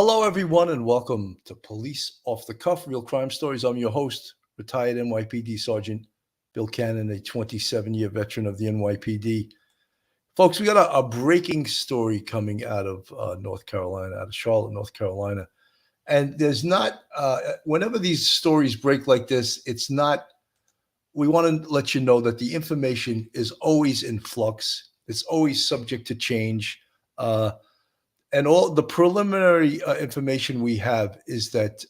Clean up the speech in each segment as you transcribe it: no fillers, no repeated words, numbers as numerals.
Hello, everyone, and welcome to Police Off the Cuff Real Crime Stories. I'm your host, retired NYPD Sergeant Bill Cannon, a 27-year veteran of the NYPD. Folks, we got a breaking story coming out of North Carolina, out of Charlotte, North Carolina. And there's not, whenever these stories break like this, it's not, we want to let you know that the information is always in flux, it's always subject to change. And all the preliminary information we have is that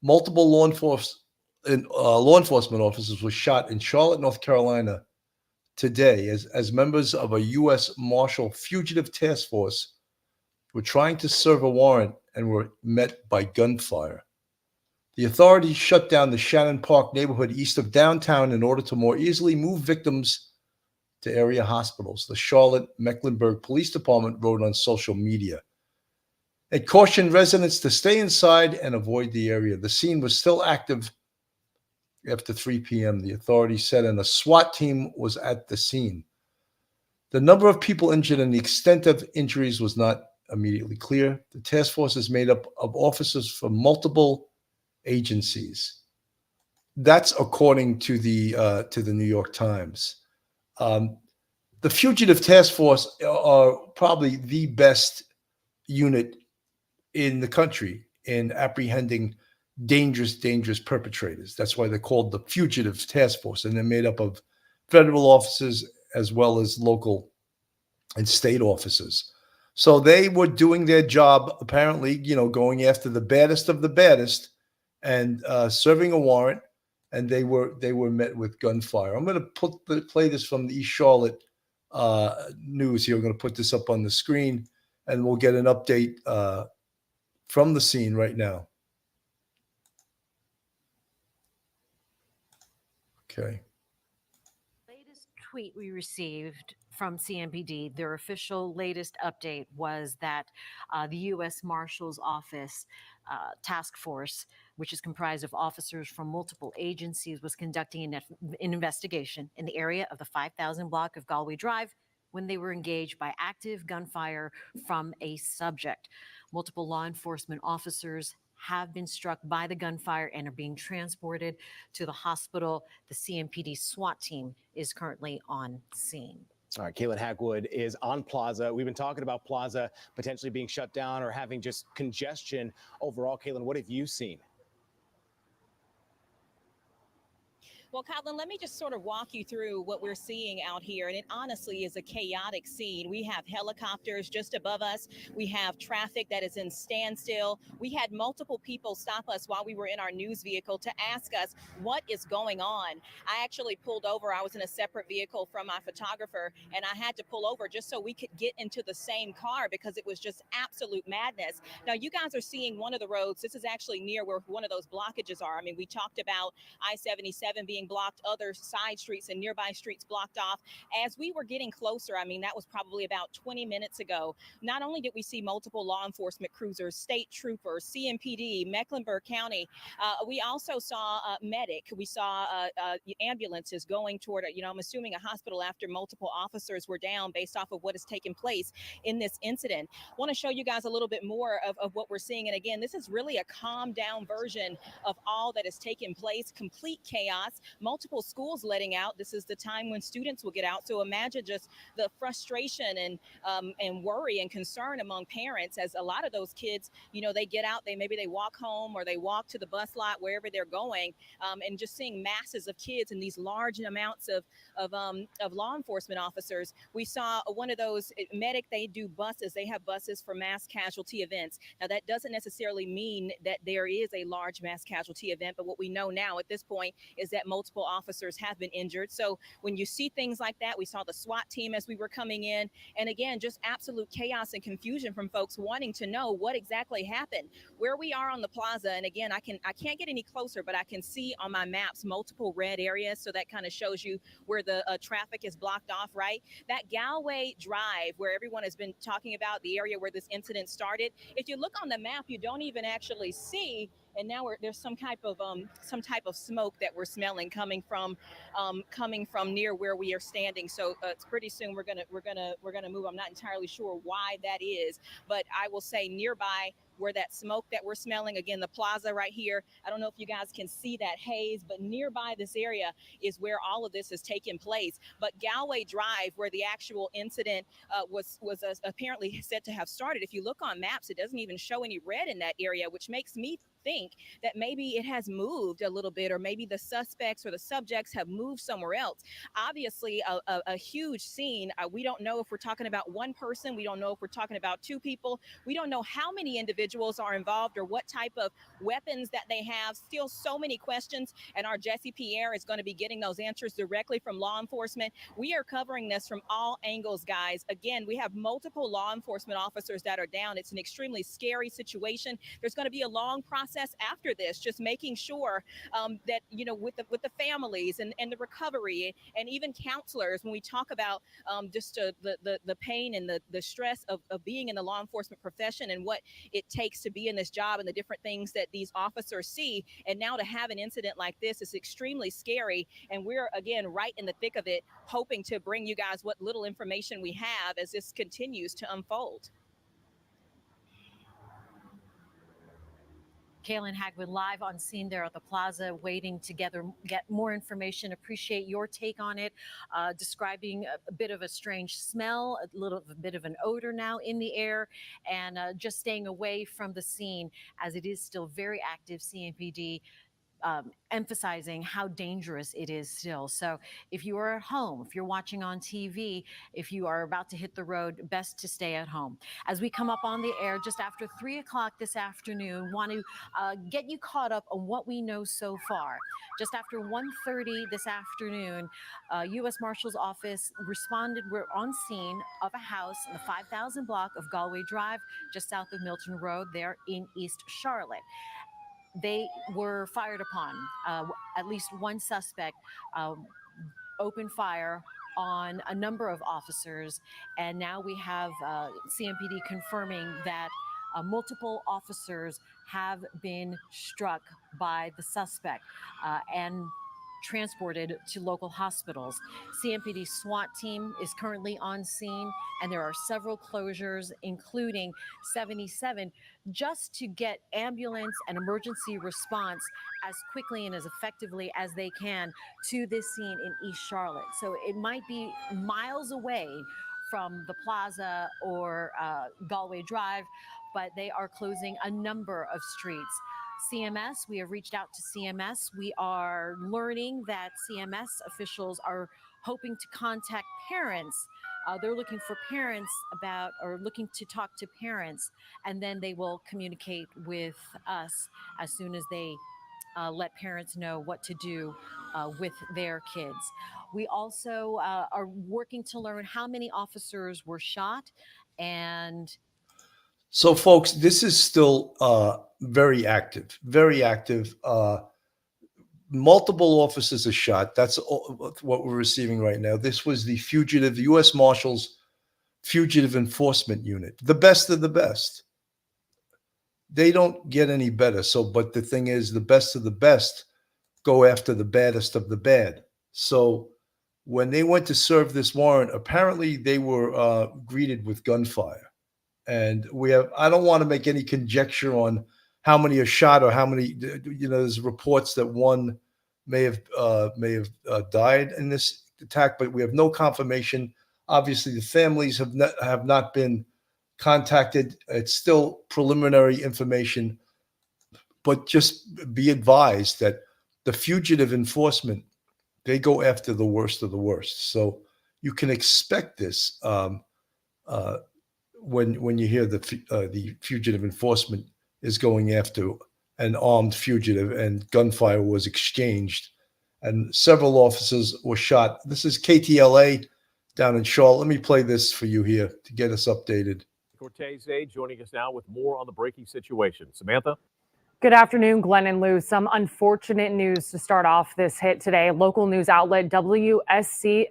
multiple law enforcement officers were shot in Charlotte, North Carolina today as members of a US Marshal fugitive task force were trying to serve a warrant and were met by gunfire. The authorities shut down the Shannon Park neighborhood east of downtown in order to more easily move victims to area hospitals. The Charlotte-Mecklenburg Police Department wrote on social media. It cautioned residents to stay inside and avoid the area. The scene was still active after 3 p.m., the authorities said, and a SWAT team was at the scene. The number of people injured and the extent of injuries was not immediately clear. The task force is made up of officers from multiple agencies. That's according to the New York Times. The Fugitive Task Force are probably the best unit in the country in apprehending dangerous perpetrators. That's why they're called the Fugitive Task Force, and they're made up of federal officers as well as local and state officers. So they were doing their job, apparently, going after the baddest of the baddest and serving a warrant, and they were met with gunfire. I'm going to play this from the East Charlotte news here. I'm going to put this up on the screen, and we'll get an update from the scene right now. Okay. Latest tweet we received from CMPD, their official latest update was that the US Marshals Office task force, which is comprised of officers from multiple agencies, was conducting an investigation in the area of the 5,000 block of Galway Drive when they were engaged by active gunfire from a subject. Multiple law enforcement officers have been struck by the gunfire and are being transported to the hospital. The CMPD SWAT team is currently on scene. All right, Caitlin Hackwood is on Plaza. We've been talking about Plaza potentially being shut down or having just congestion overall. Caitlin, what have you seen? Well, Colin, let me just sort of walk you through what we're seeing out here. And it honestly is a chaotic scene. We have helicopters just above us. We have traffic that is in standstill. We had multiple people stop us while we were in our news vehicle to ask us what is going on. I actually pulled over. I was in a separate vehicle from my photographer, and I had to pull over just so we could get into the same car because it was just absolute madness. Now, you guys are seeing one of the roads. This is actually near where one of those blockages are. I mean, we talked about I-77 being blocked, other side streets and nearby streets blocked off. As we were getting closer, I mean, that was probably about 20 minutes ago, not only did we see multiple law enforcement cruisers, state troopers, CMPD, Mecklenburg County, we also saw medic. We saw ambulances going toward, I'm assuming a hospital after multiple officers were down based off of what has taken place in this incident. I want to show you guys a little bit more of what we're seeing. And again, this is really a calmed down version of all that has taken place. Complete chaos, multiple schools letting out. This is the time when students will get out. So imagine just the frustration and worry and concern among parents as a lot of those kids, they get out, maybe they walk home or they walk to the bus lot, wherever they're going, and just seeing masses of kids and these large amounts of law enforcement officers. We saw one of those medic, they do buses. They have buses for mass casualty events. Now, that doesn't necessarily mean that there is a large mass casualty event, but what we know now at this point is that multiple officers have been injured. So when you see things like that, we saw the SWAT team as we were coming in. And again, just absolute chaos and confusion from folks wanting to know what exactly happened. Where we are on the plaza, and again, I can't get any closer, but I can see on my maps multiple red areas. So that kind of shows you where the traffic is blocked off, right? That Galway Drive, where everyone has been talking about, the area where this incident started. If you look on the map, you don't even actually see. And now there's some type of smoke that we're smelling coming from near where we are standing. So it's pretty soon we're gonna move. I'm not entirely sure why that is, but I will say nearby where that smoke that we're smelling, again, the plaza right here. I don't know if you guys can see that haze, but nearby this area is where all of this has taken place. But Galway Drive, where the actual incident was apparently said to have started, if you look on maps, it doesn't even show any red in that area, which makes me think that maybe it has moved a little bit, or maybe the suspects or the subjects have moved somewhere else. Obviously, a huge scene. We don't know if we're talking about one person. We don't know if we're talking about two people. We don't know how many individuals are involved or what type of weapons that they have. Still so many questions, and our Jesse Pierre is going to be getting those answers directly from law enforcement. We are covering this from all angles, guys. Again, we have multiple law enforcement officers that are down. It's an extremely scary situation. There's going to be a long process after this, just making sure that, you know, with the families and the recovery, and even counselors, when we talk about just the pain and the stress of being in the law enforcement profession and what it takes to be in this job and the different things that these officers see. And now to have an incident like this is extremely scary. And we're, again, right in the thick of it, hoping to bring you guys what little information we have as this continues to unfold. Kaylin Hagwood live on scene there at the plaza, waiting to get more information. Appreciate your take on it, describing a bit of a strange smell, a bit of an odor now in the air, and just staying away from the scene as it is still very active. CMPD emphasizing how dangerous it is still. So if you are at home, if you're watching on TV, if you are about to hit the road, best to stay at home. As we come up on the air just after 3 o'clock this afternoon, want to get you caught up on what we know so far. Just after 1:30 this afternoon, US Marshal's office responded. We're on scene of a house in the 5000 block of Galway Drive, just south of Milton Road there in East Charlotte. They were fired upon. At least one suspect opened fire on a number of officers, and now we have CMPD confirming that multiple officers have been struck by the suspect and transported to local hospitals. CMPD SWAT team is currently on scene, and there are several closures, including 77, just to get ambulance and emergency response as quickly and as effectively as they can to this scene in East Charlotte. So it might be miles away from the plaza or Galway Drive, but they are closing a number of streets. CMS, we have reached out to CMS. We are learning that CMS officials are hoping to contact parents. They're looking for parents looking to talk to parents, and then they will communicate with us as soon as they let parents know what to do with their kids. We also are working to learn how many officers were shot. And so, folks, this is still very active, very active. Multiple officers are shot. That's what we're receiving right now. This was the Fugitive, US Marshals Fugitive Enforcement Unit, the best of the best. They don't get any better. So, but the thing is, the best of the best go after the baddest of the bad. So when they went to serve this warrant, apparently they were greeted with gunfire. And I don't want to make any conjecture on how many are shot or how many, there's reports that one may have died in this attack, but we have no confirmation. Obviously, the families have not been contacted. It's still preliminary information, but just be advised that the fugitive enforcement, they go after the worst of the worst. So you can expect this when you hear the fugitive enforcement is going after an armed fugitive, and gunfire was exchanged, and several officers were shot. This is KTLA down in Charlotte. Let me play this for you here to get us updated. Cortese joining us now with more on the breaking situation. Samantha? Good afternoon, Glenn and Lou. Some unfortunate news to start off this hit today. Local news outlet WSOC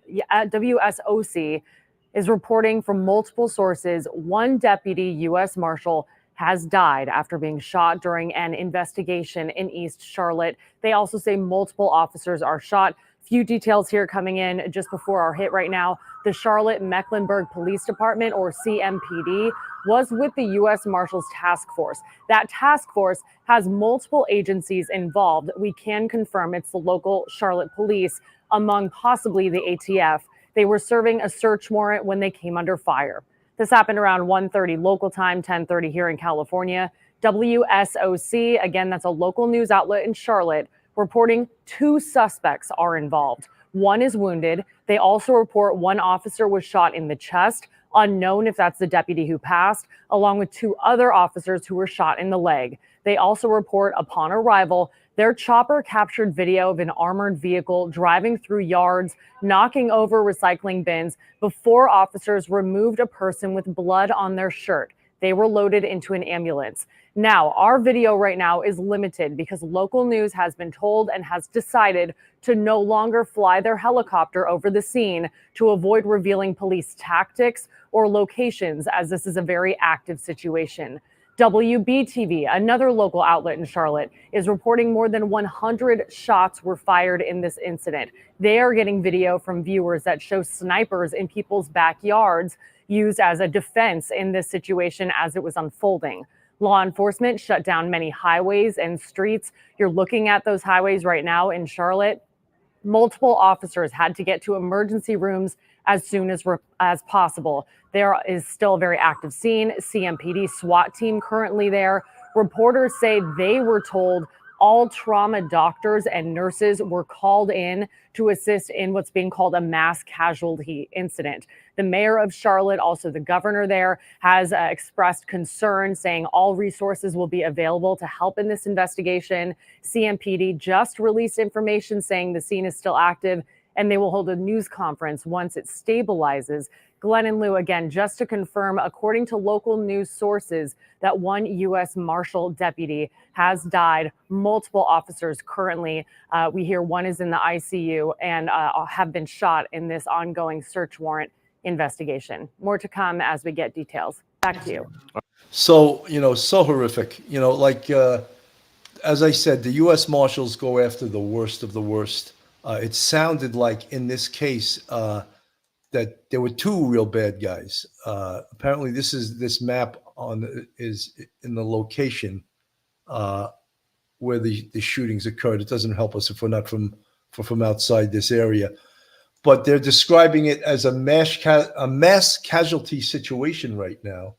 is reporting from multiple sources one deputy U.S. Marshal has died after being shot during an investigation in East Charlotte. They also say multiple officers are shot. Few details here coming in just before our hit right now. The Charlotte-Mecklenburg Police Department, or CMPD, was with the US Marshals Task Force. That task force has multiple agencies involved. We can confirm it's the local Charlotte police, among possibly the ATF. They were serving a search warrant when they came under fire. This happened around 1:30 local time, 10:30 here in California. WSOC, again, that's a local news outlet in Charlotte, reporting 2 suspects are involved. One is wounded. They also report one officer was shot in the chest, unknown if that's the deputy who passed, along with 2 other officers who were shot in the leg. They also report upon arrival, their chopper captured video of an armored vehicle driving through yards, knocking over recycling bins before officers removed a person with blood on their shirt. They were loaded into an ambulance. Now, our video right now is limited because local news has been told and has decided to no longer fly their helicopter over the scene to avoid revealing police tactics or locations, as this is a very active situation. WBTV, another local outlet in Charlotte, is reporting more than 100 shots were fired in this incident. They are getting video from viewers that show snipers in people's backyards used as a defense in this situation as it was unfolding. Law enforcement shut down many highways and streets. You're looking at those highways right now in Charlotte. Multiple officers had to get to emergency rooms as soon as possible. There is still a very active scene. CMPD SWAT team currently there. Reporters say they were told all trauma doctors and nurses were called in to assist in what's being called a mass casualty incident. The mayor of Charlotte, also the governor there, has expressed concern, saying all resources will be available to help in this investigation. CMPD just released information saying the scene is still active and they will hold a news conference once it stabilizes. Glenn and Lou, again, just to confirm, according to local news sources, that one U.S. Marshal deputy has died. Multiple officers currently, we hear one is in the ICU and have been shot in this ongoing search warrant investigation. More to come as we get details. Back to you. So, so horrific. As I said, the U.S. Marshals go after the worst of the worst. It sounded like in this case that there were 2 real bad guys. Apparently, this map is in the location where the shootings occurred. It doesn't help us if we're not from outside this area, but they're describing it as a mass casualty situation right now.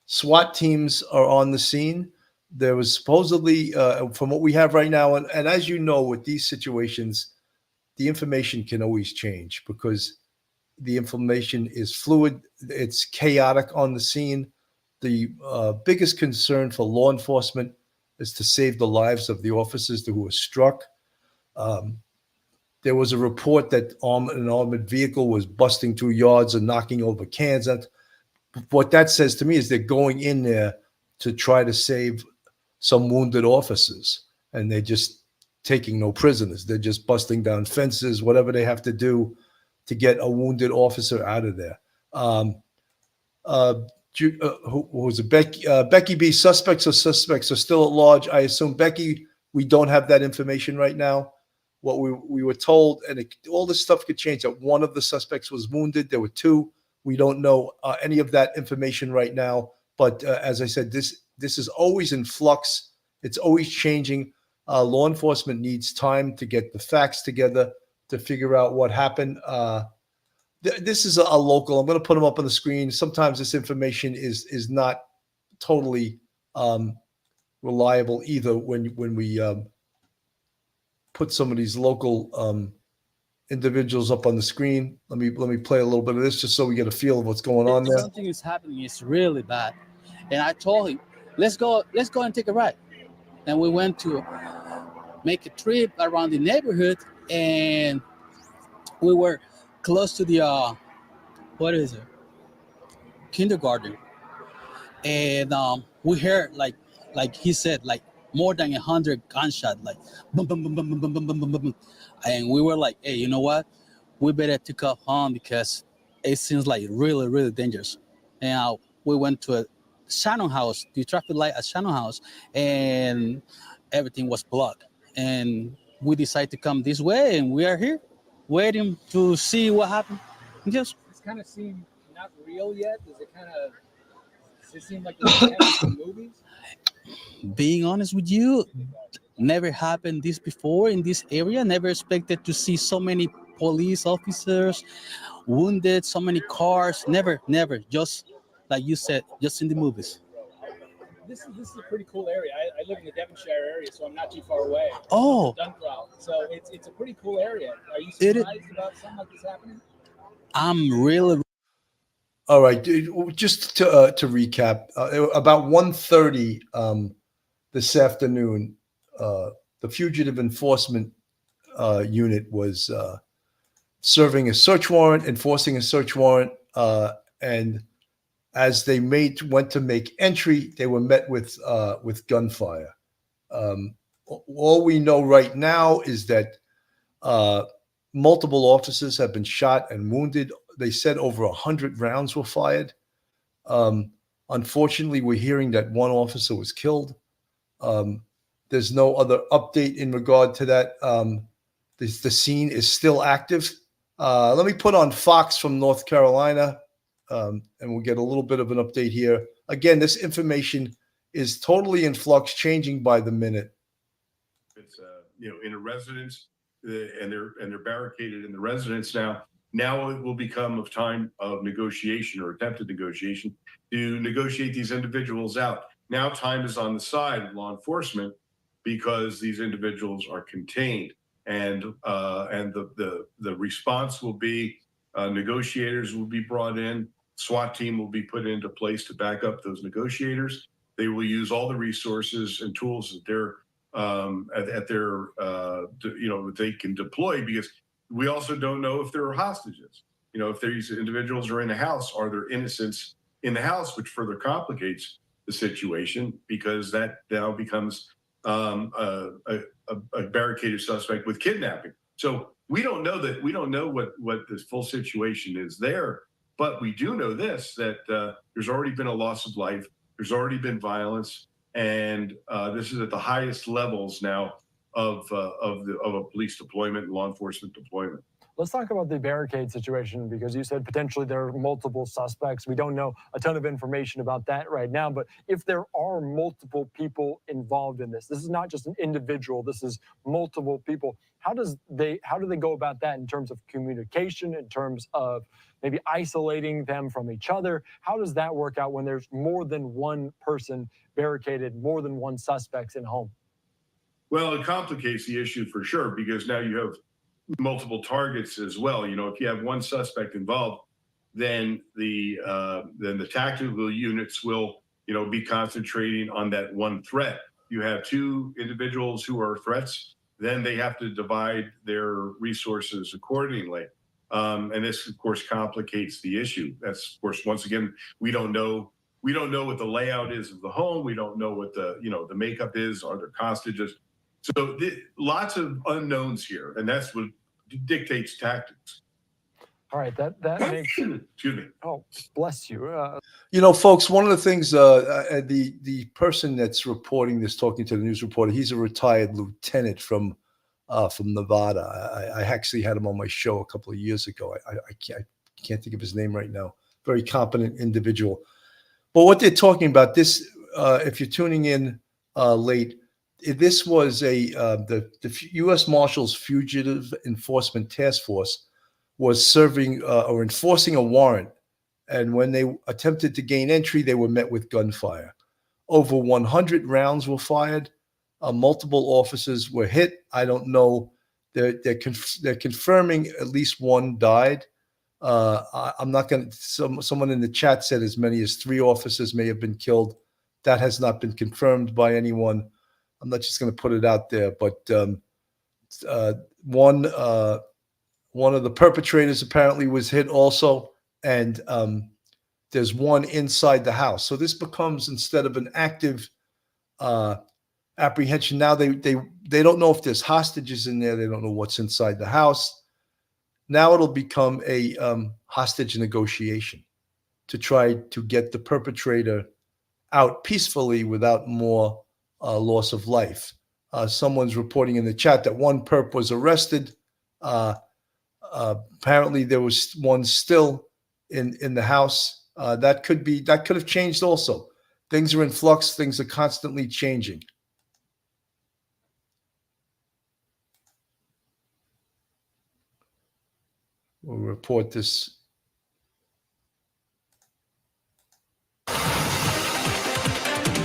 SWAT teams are on the scene. There was supposedly, from what we have right now, and as you know, with these situations, the information can always change because the information is fluid. It's chaotic on the scene. The biggest concern for law enforcement is to save the lives of the officers who were struck. There was a report that an armored vehicle was busting through yards and knocking over cans. What that says to me is they're going in there to try to save some wounded officers, and they're just taking no prisoners. They're just busting down fences, whatever they have to do to get a wounded officer out of there. Who was it? Becky B. Suspects are still at large. I assume, Becky, we don't have that information right now. What we were told, and all this stuff could change, that one of the suspects was wounded. There were 2. We don't know any of that information right now. But as I said, this is always in flux. It's always changing. Law enforcement needs time to get the facts together to figure out what happened. This is a local. I'm going to put them up on the screen. Sometimes this information is not totally reliable either when we put some of these local individuals up on the screen. Let me play a little bit of this just so we get a feel of what's going on there. Something is happening. It's really bad. And I told him, let's go and take a ride. And we went to make a trip around the neighborhood, and we were close to the kindergarten. And we heard like he said, like more than 100 gunshots, like boom, boom, boom, boom, boom, boom, boom, boom, boom, boom. And we were like, hey, you know what? We better take off home because it seems like really, really dangerous. And we went to a Shannon House, the traffic light at Shannon House, and everything was blocked. And we decided to come this way, and we are here waiting to see what happened. Just This kind of seem not real yet. Does it seem like it's happening in movies? being honest with you, never happened this before in this area. Never expected to see so many police officers wounded, so many cars. Never. Just like you said, just in the movies. This is a pretty cool area. I live in the Devonshire area, so I'm not too far away. Oh. Dunkrow. So it's a pretty cool area. Are you It is- surprised about something like this happening? I'm really All right, dude, just to recap, about 1:30 this afternoon, the Fugitive Enforcement Unit was serving a search warrant, enforcing a search warrant, and as they went to make entry, they were met with gunfire. All we know right now is that multiple officers have been shot and wounded. They said over 100 rounds were fired. Unfortunately, we're hearing that one officer was killed. There's no other update in regard to that. The scene is still active. Let me put on Fox from North Carolina, and we'll get a little bit of an update here. Again, this information is totally in flux, changing by the minute. It's in a residence, and they're barricaded in the residence now. Now it will become a time of negotiation or attempted negotiation to negotiate these individuals out. Now time is on the side of law enforcement because these individuals are contained, and the response will be negotiators will be brought in. SWAT team will be put into place to back up those negotiators. They will use all the resources and tools that they're they can deploy, because we also don't know if there are hostages. If these individuals are in the house, are there innocents in the house, which further complicates the situation, because that now becomes a barricaded suspect with kidnapping. So we don't know that. We don't know what this full situation is there, but we do know this, that there's already been a loss of life. There's already been violence, and this is at the highest levels now of a police deployment and law enforcement deployment. Let's talk about the barricade situation, because you said potentially there are multiple suspects. We don't know a ton of information about that right now, but if there are multiple people involved in this is not just an individual, this is multiple people. How do they go about that in terms of communication, in terms of maybe isolating them from each other? How does that work out when there's more than one person barricaded, more than one suspects in home? Well, it complicates the issue for sure, because now you have multiple targets as well. If you have one suspect involved, then the tactical units will, be concentrating on that one threat. You have two individuals who are threats, then they have to divide their resources accordingly. And this, of course, complicates the issue. That's, of course, once again, we don't know what the layout is of the home. We don't know what the makeup is. Are there hostages? So lots of unknowns here, and that's what dictates tactics. All right, that makes. Excuse me. Oh, bless you. Folks, one of the things, the person that's reporting this, talking to the news reporter, he's a retired lieutenant from Nevada. I actually had him on my show a couple of years ago. I can't think of his name right now. Very competent individual. But what they're talking about, this, if you're tuning in late, this was the US Marshals Fugitive Enforcement Task Force was serving or enforcing a warrant. And when they attempted to gain entry, they were met with gunfire. Over 100 rounds were fired. Multiple officers were hit. I don't know. They're confirming at least one died. I'm not going to. Someone in the chat said as many as 3 officers may have been killed. That has not been confirmed by anyone. I'm not just going to put it out there, but one of the perpetrators apparently was hit also, and there's one inside the house. So this becomes, instead of an active apprehension, now they don't know if there's hostages in there. They don't know what's inside the house. Now it'll become a hostage negotiation to try to get the perpetrator out peacefully without more loss of life. Someone's reporting in the chat that one perp was arrested. Apparently, there was one still in the house. That could have changed also. Things are in flux. Things are constantly changing. We'll report this.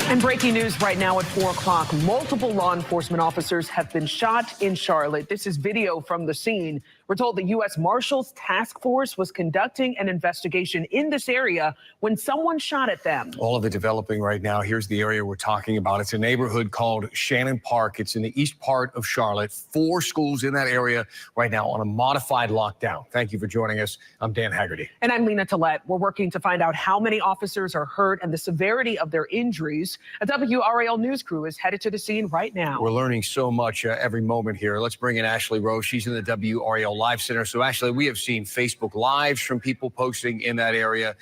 And breaking news right now at 4 o'clock. Multiple law enforcement officers have been shot in Charlotte. This is video from the scene. We're told the US Marshals task force was conducting an investigation in this area when someone shot at them. All of it developing right now. Here's the area we're talking about. It's a neighborhood called Shannon Park. It's in the east part of Charlotte. 4 schools in that area right now on a modified lockdown. Thank you for joining us. I'm Dan Haggerty. And I'm Lena Tillett. We're working to find out how many officers are hurt and the severity of their injuries. A WRAL news crew is headed to the scene right now. We're learning so much every moment here. Let's bring in Ashley Rose. She's in the WRAL Live Center. So, Ashley, we have seen Facebook Lives from people posting in that area.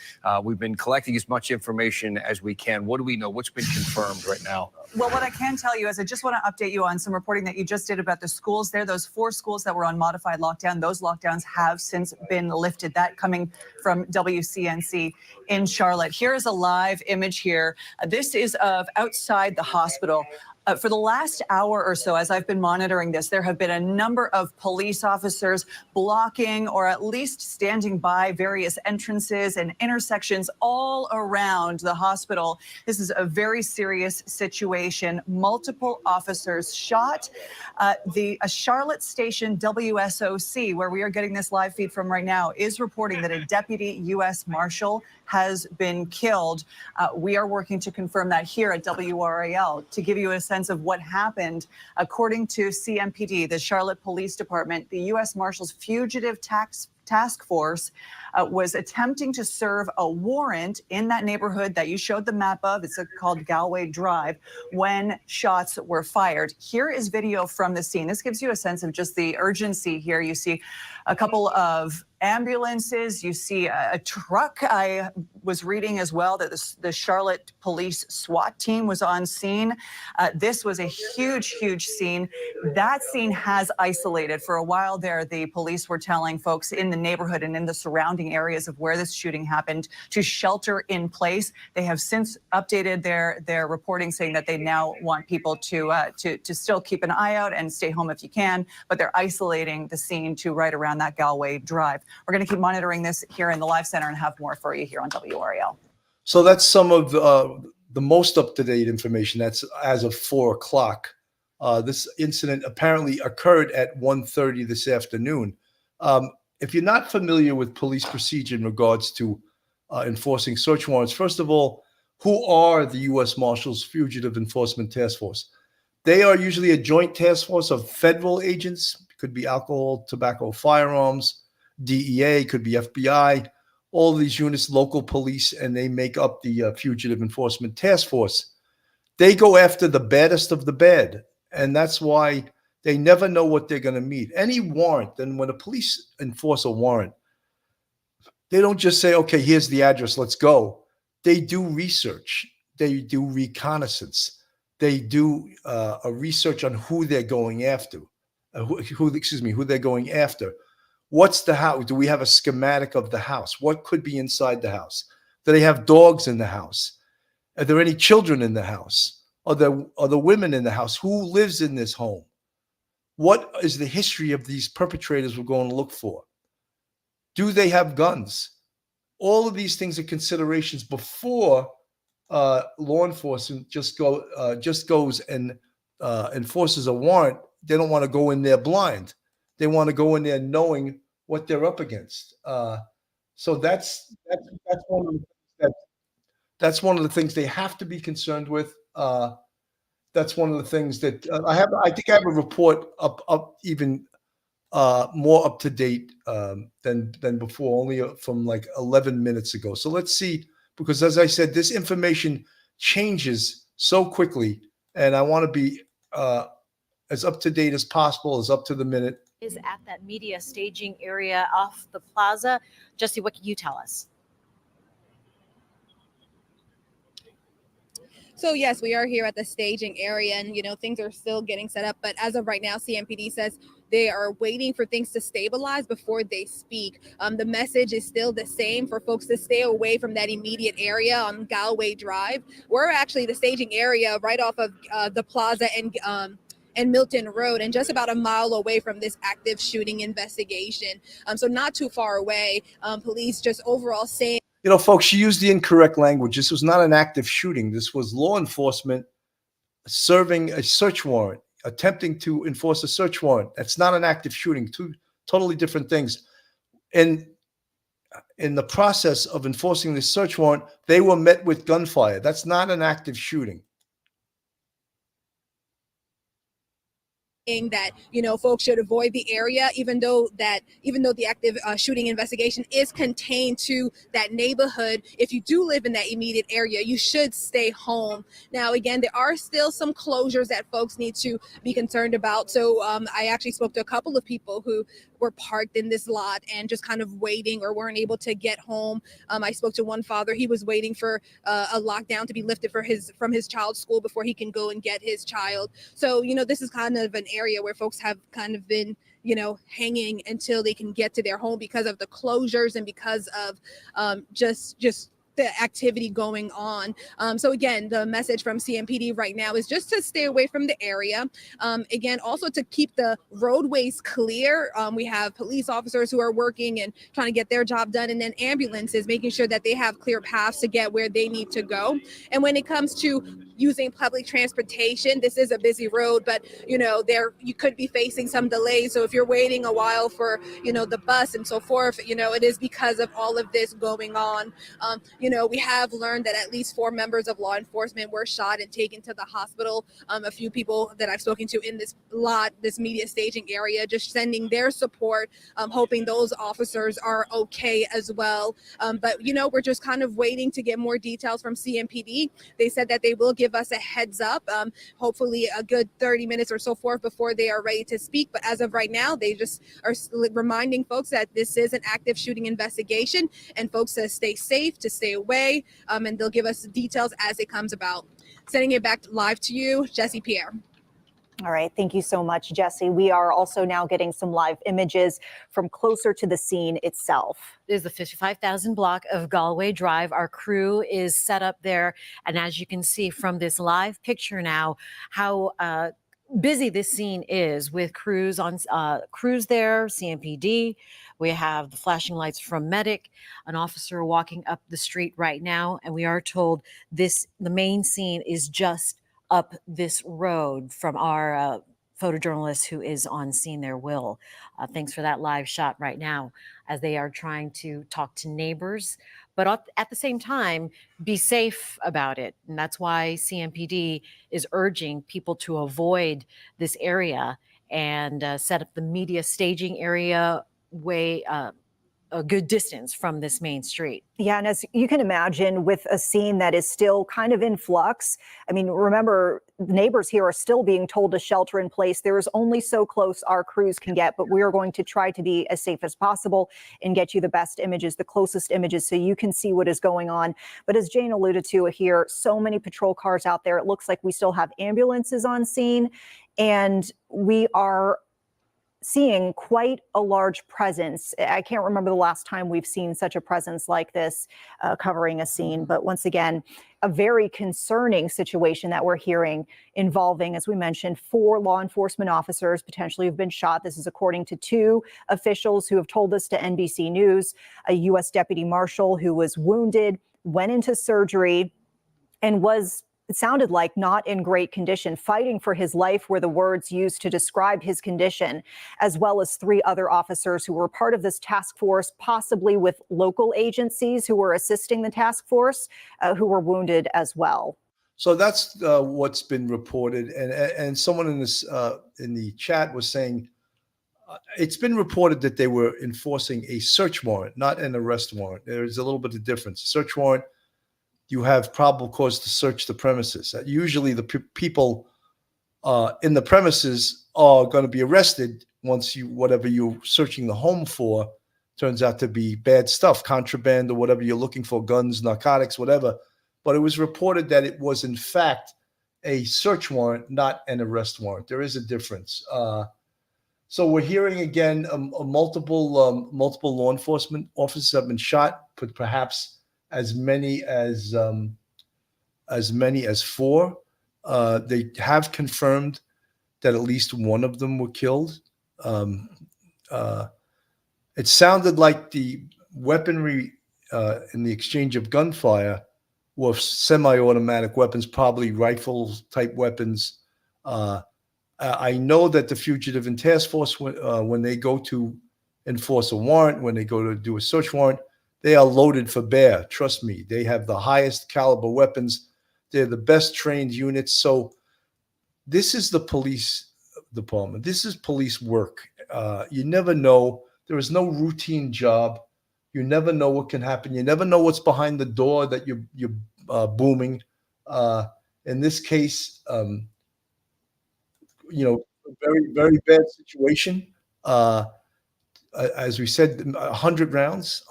We've been collecting as much information as we can. What do we know? What's been confirmed right now? Well, what I can tell you is I just want to update you on some reporting that you just did about the schools there. Those 4 schools that were on modified lockdown, those lockdowns have since been lifted. That coming from WCNC in Charlotte. Here is a live image here. This is of outside the hospital. For the last hour or so, as I've been monitoring this, there have been a number of police officers blocking or at least standing by various entrances and intersections all around the hospital. This is a very serious situation. Multiple officers shot. A Charlotte station, WSOC, where we are getting this live feed from right now, is reporting that a deputy US Marshal has been killed. We are working to confirm that here at WRAL. To give you a sense of what happened, according to CMPD, the Charlotte Police Department, the US Marshals Fugitive Task Force was attempting to serve a warrant in that neighborhood that you showed the map of. It's called Galway Drive, when shots were fired. Here is video from the scene. This gives you a sense of just the urgency here. You see a couple of ambulances. You see a truck. I was reading as well that the Charlotte Police SWAT team was on scene. This was a huge, huge scene. That scene has isolated. For a while there, the police were telling folks in the neighborhood and in the surrounding areas of where this shooting happened to shelter in place. They have since updated their reporting, saying that they now want people to still keep an eye out and stay home if you can, but they're isolating the scene to right around that Galway Drive. We're going to keep monitoring this here in the Live Center and have more for you here on WRAL. So that's some of the most up-to-date information. That's as of 4 o'clock. This incident apparently occurred at 1:30 this afternoon. If you're not familiar with police procedure in regards to enforcing search warrants, first of all, who are the U.S. Marshals Fugitive Enforcement Task Force? They are usually a joint task force of federal agents. Could be alcohol, tobacco, firearms, DEA, could be FBI, all these units, local police, and they make up the Fugitive Enforcement Task Force. They go after the baddest of the bad, and that's why they never know what they're going to meet. Any warrant, and when the police enforce a warrant, they don't just say, okay, here's the address, let's go. They do research. They do reconnaissance. They do a research on who they're going after. Who they're going after. What's the house? Do we have a schematic of the house? What could be inside the house? Do they have dogs in the house? Are there any children in the house? Are there women in the house? Who lives in this home? What is the history of these perpetrators we're going to look for? Do they have guns? All of these things are considerations before law enforcement just goes and enforces a warrant. They don't want to go in there blind. They want to go in there knowing what they're up against. So that's one of the things they have to be concerned with. That's one of the things that I think I have a report up even more up to date than before, only from like 11 minutes ago. So let's see, because as I said, this information changes so quickly, and I want to be as up to date as possible, as up to the minute. Is at that media staging area off the plaza. Jesse, what can you tell us? So yes, we are here at the staging area, and things are still getting set up. But as of right now, CMPD says they are waiting for things to stabilize before they speak. The message is still the same for folks to stay away from that immediate area on Galway Drive. We're actually the staging area right off of the plaza and Milton Road, and just about a mile away from this active shooting investigation. So not too far away. Police just overall saying. Folks, she used the incorrect language. This was not an active shooting. This was law enforcement serving a search warrant, attempting to enforce a search warrant. That's not an active shooting. Two totally different things. And in the process of enforcing the search warrant, they were met with gunfire. That's not an active shooting. That folks should avoid the area, even though the active shooting investigation is contained to that neighborhood. If you do live in that immediate area, you should stay home. Now, again, there are still some closures that folks need to be concerned about. So I actually spoke to a couple of people who were parked in this lot and just kind of waiting or weren't able to get home. I spoke to one father. He was waiting for a lockdown to be lifted from his child's school before he can go and get his child. So this is kind of an area where folks have kind of been hanging until they can get to their home because of the closures and because of just the activity going on. So again, the message from CMPD right now is just to stay away from the area. Again, also to keep the roadways clear. We have police officers who are working and trying to get their job done, and then ambulances making sure that they have clear paths to get where they need to go. And when it comes to using public transportation, this is a busy road, but you could be facing some delays. So if you're waiting a while for the bus and so forth, it is because of all of this going on. We have learned that at least 4 members of law enforcement were shot and taken to the hospital. A few people that I've spoken to in this media staging area, just sending their support, hoping those officers are okay as well. But we're just kind of waiting to get more details from CMPD. They said that they will give us a heads up, hopefully a good 30 minutes or so forth before they are ready to speak. But as of right now, they just are reminding folks that this is an active shooting investigation and folks to stay safe, to stay away, and they'll give us details as it comes about. Sending it back live to you, Jesse Pierre. All right. Thank you so much, Jesse. We are also now getting some live images from closer to the scene itself. It is the 55,000 block of Galway Drive. Our crew is set up there. And as you can see from this live picture now, how busy this scene is with crews there, CMPD. We have the flashing lights from medic, an officer walking up the street right now. And we are told the main scene is just up this road from our photojournalist who is on scene there, Will. Thanks for that live shot right now as they are trying to talk to neighbors, but at the same time, be safe about it. And that's why CMPD is urging people to avoid this area and set up the media staging area a good distance from this main street. Yeah, and as you can imagine, with a scene that is still kind of in flux, I mean, remember, neighbors here are still being told to shelter in place. There is only so close our crews can get, but we are going to try to be as safe as possible and get you the best images, the closest images, so you can see what is going on. But as Jane alluded to here, so many patrol cars out there. It looks like we still have ambulances on scene, and we are seeing quite a large presence. I can't remember the last time we've seen such a presence like this covering a scene. But once again, a very concerning situation that we're hearing involving, as we mentioned, 4 law enforcement officers potentially have been shot. This is according to 2 officials who have told us to NBC News. A U.S. Deputy Marshal who was wounded, went into surgery, and was, it sounded like, not in great condition. Fighting for his life were the words used to describe his condition, as well as 3 other officers who were part of this task force, possibly with local agencies who were assisting the task force, who were wounded as well. So that's what's been reported. And someone in the chat was saying, it's been reported that they were enforcing a search warrant, not an arrest warrant. There's a little bit of difference. Search warrant, you have probable cause to search the premises. Usually the people in the premises are going to be arrested once whatever you're searching the home for turns out to be bad stuff, contraband or whatever you're looking for, guns, narcotics, whatever. but it was reported that it was in fact a search warrant, not an arrest warrant. There is a difference. So we're hearing again, multiple law enforcement officers have been shot, but perhaps as many as 4. They have confirmed that at least one of them were killed. It sounded like the weaponry in the exchange of gunfire were semi-automatic weapons, probably rifle-type weapons. I know that the fugitive and task force, when they go to enforce a warrant, when they go to do a search warrant, they are loaded for bear. Trust me, they have the highest caliber weapons. They're the best trained units. So this is the police department. This is police work. You never know. There is no routine job. You never know what can happen. You never know what's behind the door that you're booming. In this case, very, very bad situation. As we said, 100 rounds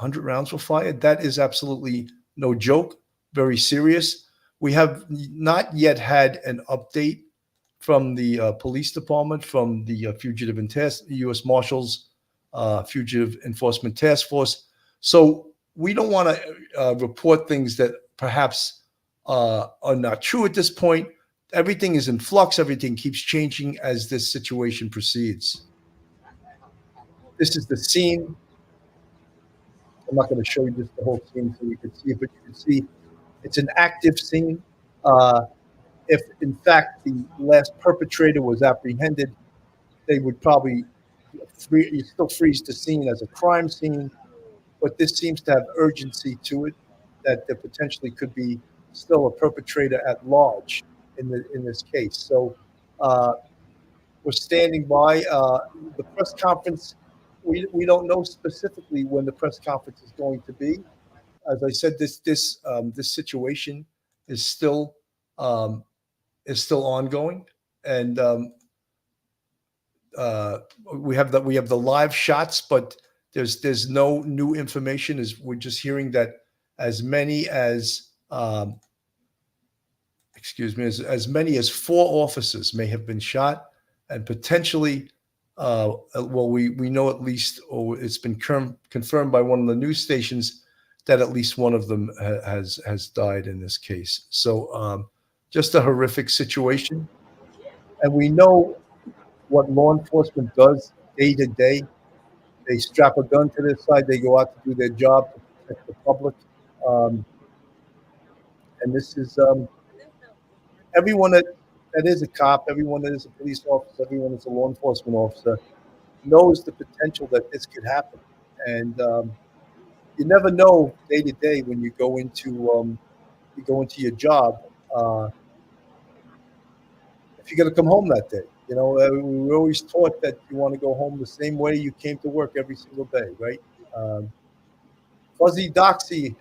were fired. That is absolutely no joke. Very serious. We have not yet had an update from the police department, from the Fugitive and US Marshals, Fugitive Enforcement Task Force. So we don't want to report things that perhaps are not true at this point. Everything is in flux. Everything keeps changing as this situation proceeds. This is the scene. I'm not going to show you just the whole scene so you can see it, but you can see it's an active scene. If in fact the last perpetrator was apprehended, they would probably still freeze the scene as a crime scene, but this seems to have urgency to it, that there potentially could be still a perpetrator at large in this case. So we're standing by. The press conference, we don't know specifically when the press conference is going to be. As I said, this situation is still ongoing, and we have the live shots, but there's no new information. We're just hearing that as many as as many as 4 officers may have been shot, and potentially, we know at least, or it's been confirmed by one of the news stations, that at least one of them has died in this case. So just a horrific situation. And we know what law enforcement does day to day. They strap a gun to their side, they go out to do their job to protect the public. And this is everyone that is a cop, everyone that is a police officer, everyone that's a law enforcement officer knows the potential that this could happen. And you never know day to day when you go into your job if you're going to come home that day. We were always taught that you want to go home the same way you came to work every single day, right? Fuzzy Doxy,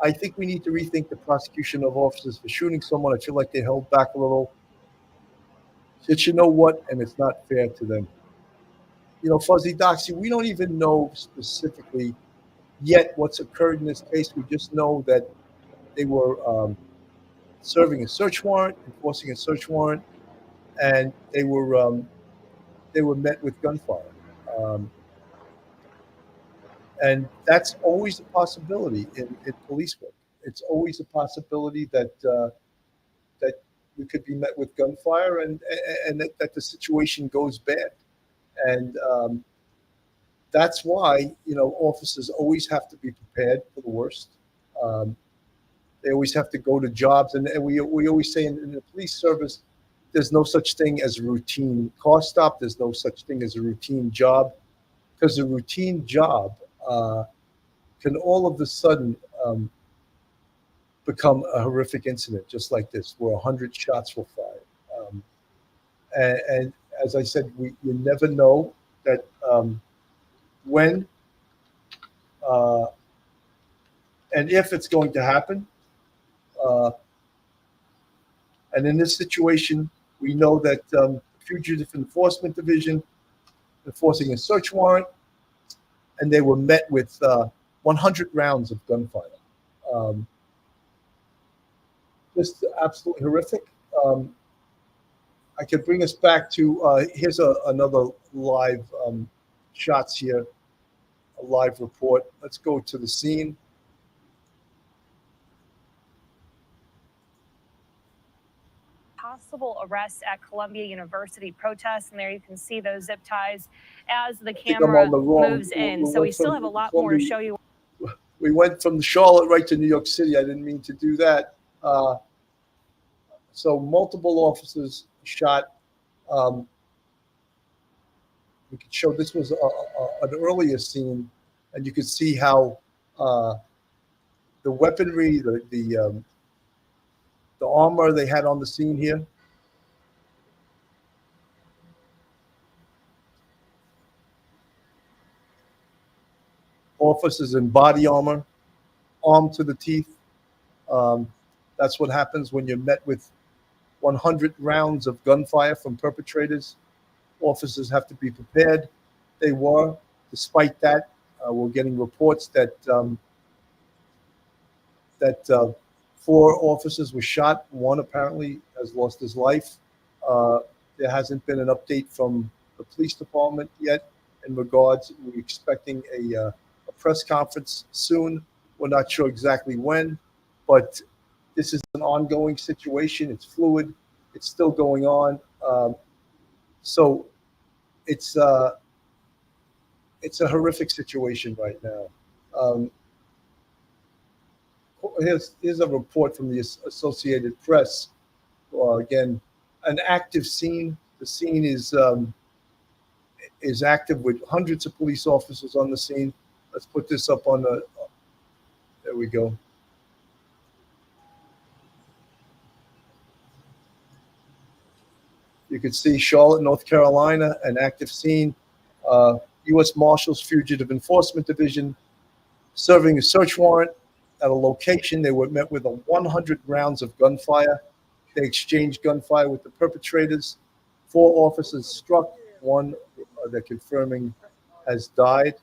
I think we need to rethink the prosecution of officers for shooting someone. I feel like they held back a little. But you know what? And it's not fair to them. Fuzzy Doxy, we don't even know specifically yet what's occurred in this case. We just know that they were serving a search warrant, enforcing a search warrant, and they were met with gunfire. And that's always a possibility in police work. It's always a possibility that we could be met with gunfire, and that the situation goes bad. And that's why officers always have to be prepared for the worst. They always have to go to jobs, and we always say in the police service, there's no such thing as a routine car stop. There's no such thing as a routine job, because a routine job can all of a sudden become a horrific incident, just like this, where 100 shots were fired. And as I said, you never know that when and if it's going to happen. And in this situation, we know that Fugitive Enforcement Division enforcing a search warrant, and they were met with 100 rounds of gunfire. just absolutely horrific. I could bring us back to here's another live shots here, a live report. Let's go to the scene. Possible arrest at Columbia University protests, and there you can see those zip ties as the camera moves in. So we still have a lot more to show you. We went from Charlotte right to New York City. I didn't mean to do that. So multiple officers shot. We could show this was an earlier scene, and you could see how the weaponry, the armor they had on the scene here. Officers in body armor, armed to the teeth. That's what happens when you're met with 100 rounds of gunfire from perpetrators. Officers have to be prepared. They were. Despite that, we're getting reports that 4 officers were shot. One apparently has lost his life. There hasn't been an update from the police department yet in regards. We're expecting a press conference soon. We're not sure exactly when, but this is an ongoing situation. It's fluid. It's still going on. So it's a horrific situation right now. Here's a report from the Associated Press. Again, an active scene. The scene is active with hundreds of police officers on the scene. Let's put this up on the. There we go. You can see Charlotte, North Carolina, an active scene. US Marshals Fugitive Enforcement Division serving a search warrant at a location. They were met with 100 rounds of gunfire. They exchanged gunfire with the perpetrators. 4 officers struck. 1 they're confirming has died.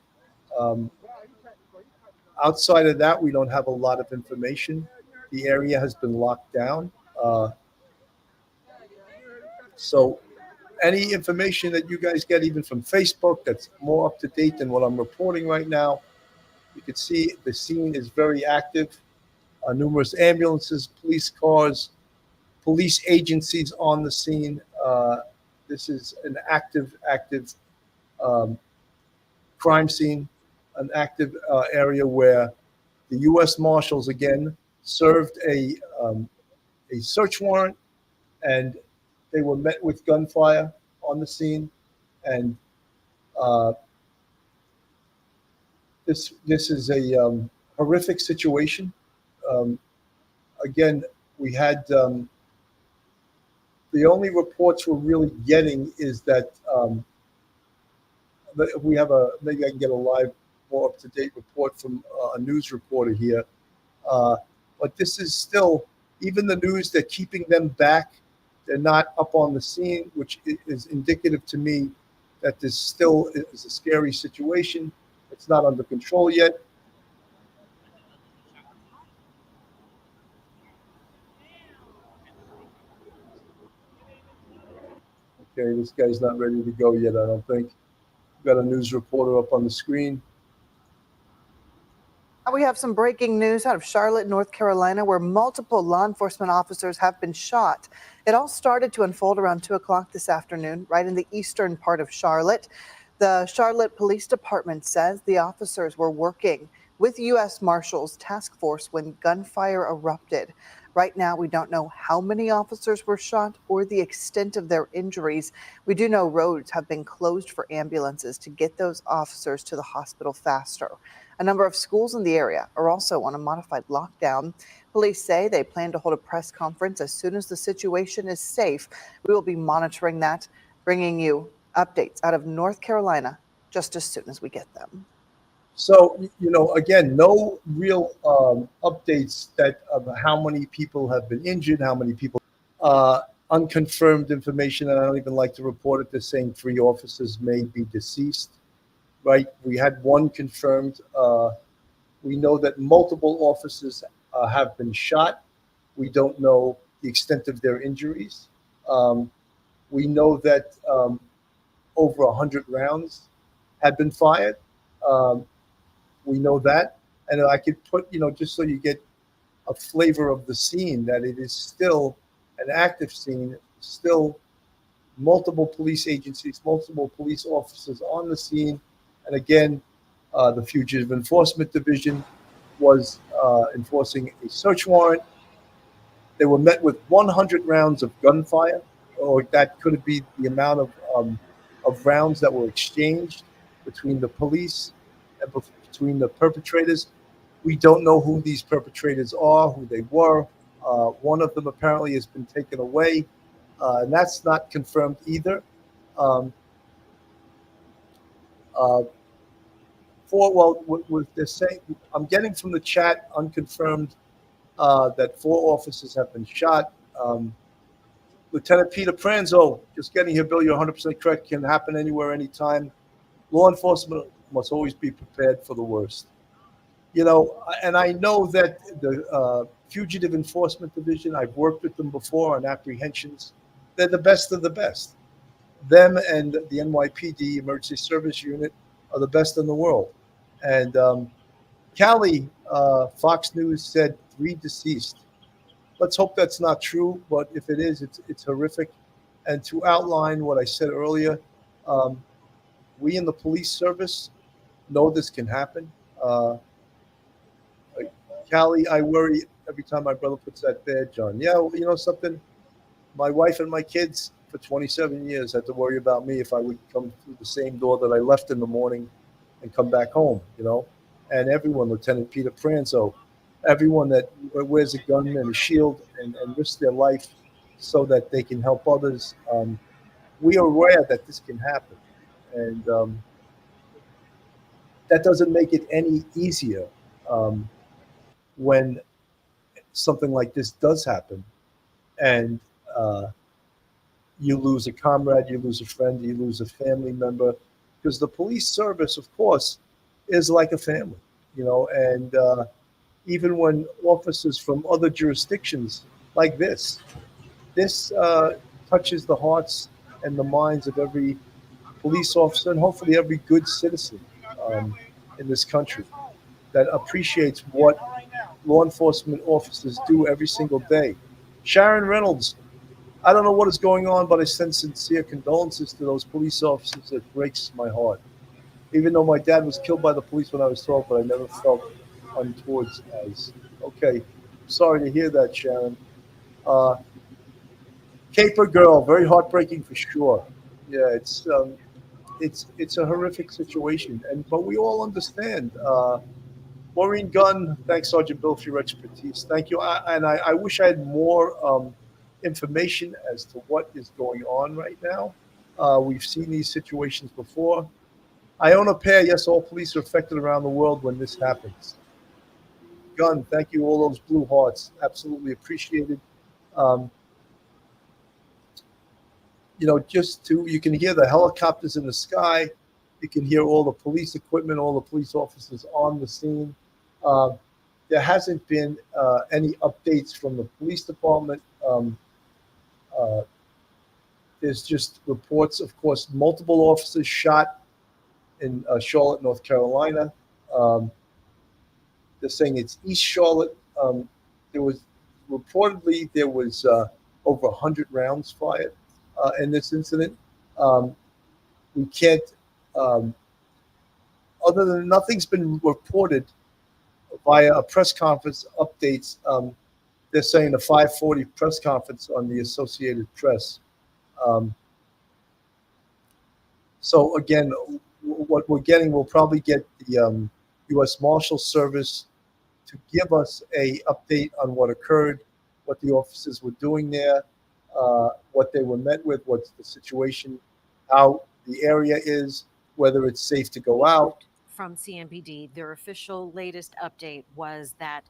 Outside of that, we don't have a lot of information. The area has been locked down. So any information that you guys get, even from Facebook, that's more up to date than what I'm reporting right now, you can see the scene is very active. Numerous ambulances, police cars, police agencies on the scene. This is an active crime scene, an active area where the US Marshals again served a search warrant, and they were met with gunfire on the scene. And this is a horrific situation. Again, we had the only reports we're really getting is that we have maybe I can get a live, more up-to-date report from a news reporter here. But this is still, even the news, they're keeping them back. They're not up on the scene, which is indicative to me that this still is a scary situation. It's not under control yet. Okay, this guy's not ready to go yet, I don't think. We've got a news reporter up on the screen. We have some breaking news out of Charlotte, North Carolina, where multiple law enforcement officers have been shot. It all started to unfold around 2 o'clock this afternoon, right in the eastern part of Charlotte. The Charlotte Police Department says the officers were working with US Marshals task force when gunfire erupted. Right now, we don't know how many officers were shot or the extent of their injuries. We do know roads have been closed for ambulances to get those officers to the hospital faster. A number of schools in the area are also on a modified lockdown. Police say they plan to hold a press conference as soon as the situation is safe. We will be monitoring that, bringing you updates out of North Carolina just as soon as we get them. So, again, no real updates of how many people have been injured, how many people, unconfirmed information, and I don't even like to report it. They're saying 3 officers may be deceased, right? We had 1 confirmed. We know that multiple officers have been shot. We don't know the extent of their injuries. We know that over 100 rounds had been fired. We know that. And I could put, just so you get a flavor of the scene, that it is still an active scene, still multiple police agencies, multiple police officers on the scene. And again, the Fugitive Enforcement Division was enforcing a search warrant. They were met with 100 rounds of gunfire, or that could be the amount of rounds that were exchanged between the police and between the perpetrators. We don't know who these perpetrators are, who they were. One of them apparently has been taken away, and that's not confirmed either. What they're saying, I'm getting from the chat unconfirmed that 4 officers have been shot. Lieutenant Peter Pranzo, just getting here, Bill, you're 100% correct. Can happen anywhere, anytime. Law enforcement must always be prepared for the worst. And I know that the Fugitive Enforcement Division, I've worked with them before on apprehensions. They're the best of the best. Them and the NYPD Emergency Service Unit are the best in the world. And Cali, Fox News said 3 deceased. Let's hope that's not true, but if it is, it's horrific. And to outline what I said earlier, we in the police service know this can happen. Callie, I worry every time my brother puts that badge on. Yeah, well, you know something? My wife and my kids for 27 years had to worry about me if I would come through the same door that I left in the morning and come back home, And everyone, Lieutenant Peter Pranzo, everyone that wears a gun and a shield and risks their life so that they can help others. We are aware that this can happen. And that doesn't make it any easier when something like this does happen and you lose a comrade, you lose a friend, you lose a family member, because the police service, of course, is like a family, and even when officers from other jurisdictions like this touches the hearts and the minds of every police officer and hopefully every good citizen in this country that appreciates what law enforcement officers do every single day. Sharon Reynolds, I don't know what is going on, but I send sincere condolences to those police officers. It breaks my heart. Even though my dad was killed by the police when I was 12, but I never felt untoward as. Okay, sorry to hear that, Sharon. Caper Girl, very heartbreaking for sure. Yeah, it's a horrific situation, but we all understand. Maureen Gunn, thanks, Sergeant Bill, for your expertise. Thank you. I wish I had more information as to what is going on right now. We've seen these situations before. I own a pair. Yes, all police are affected around the world when this happens. Gunn, thank you. All those blue hearts, absolutely appreciated. You can hear the helicopters in the sky. You can hear all the police equipment, all the police officers on the scene. There hasn't been any updates from the police department. There's just reports, of course, multiple officers shot in Charlotte, North Carolina. They're saying it's East Charlotte. There was over 100 rounds fired in this incident. We can't, other than nothing's been reported via a press conference updates. They're saying a 5:40 press conference on the Associated Press. So again, what we're getting, we'll probably get the US Marshal Service to give us a update on what occurred, what the officers were doing there, what they were met with, what's the situation, how the area is, whether it's safe to go out. From CMPD, their official latest update was that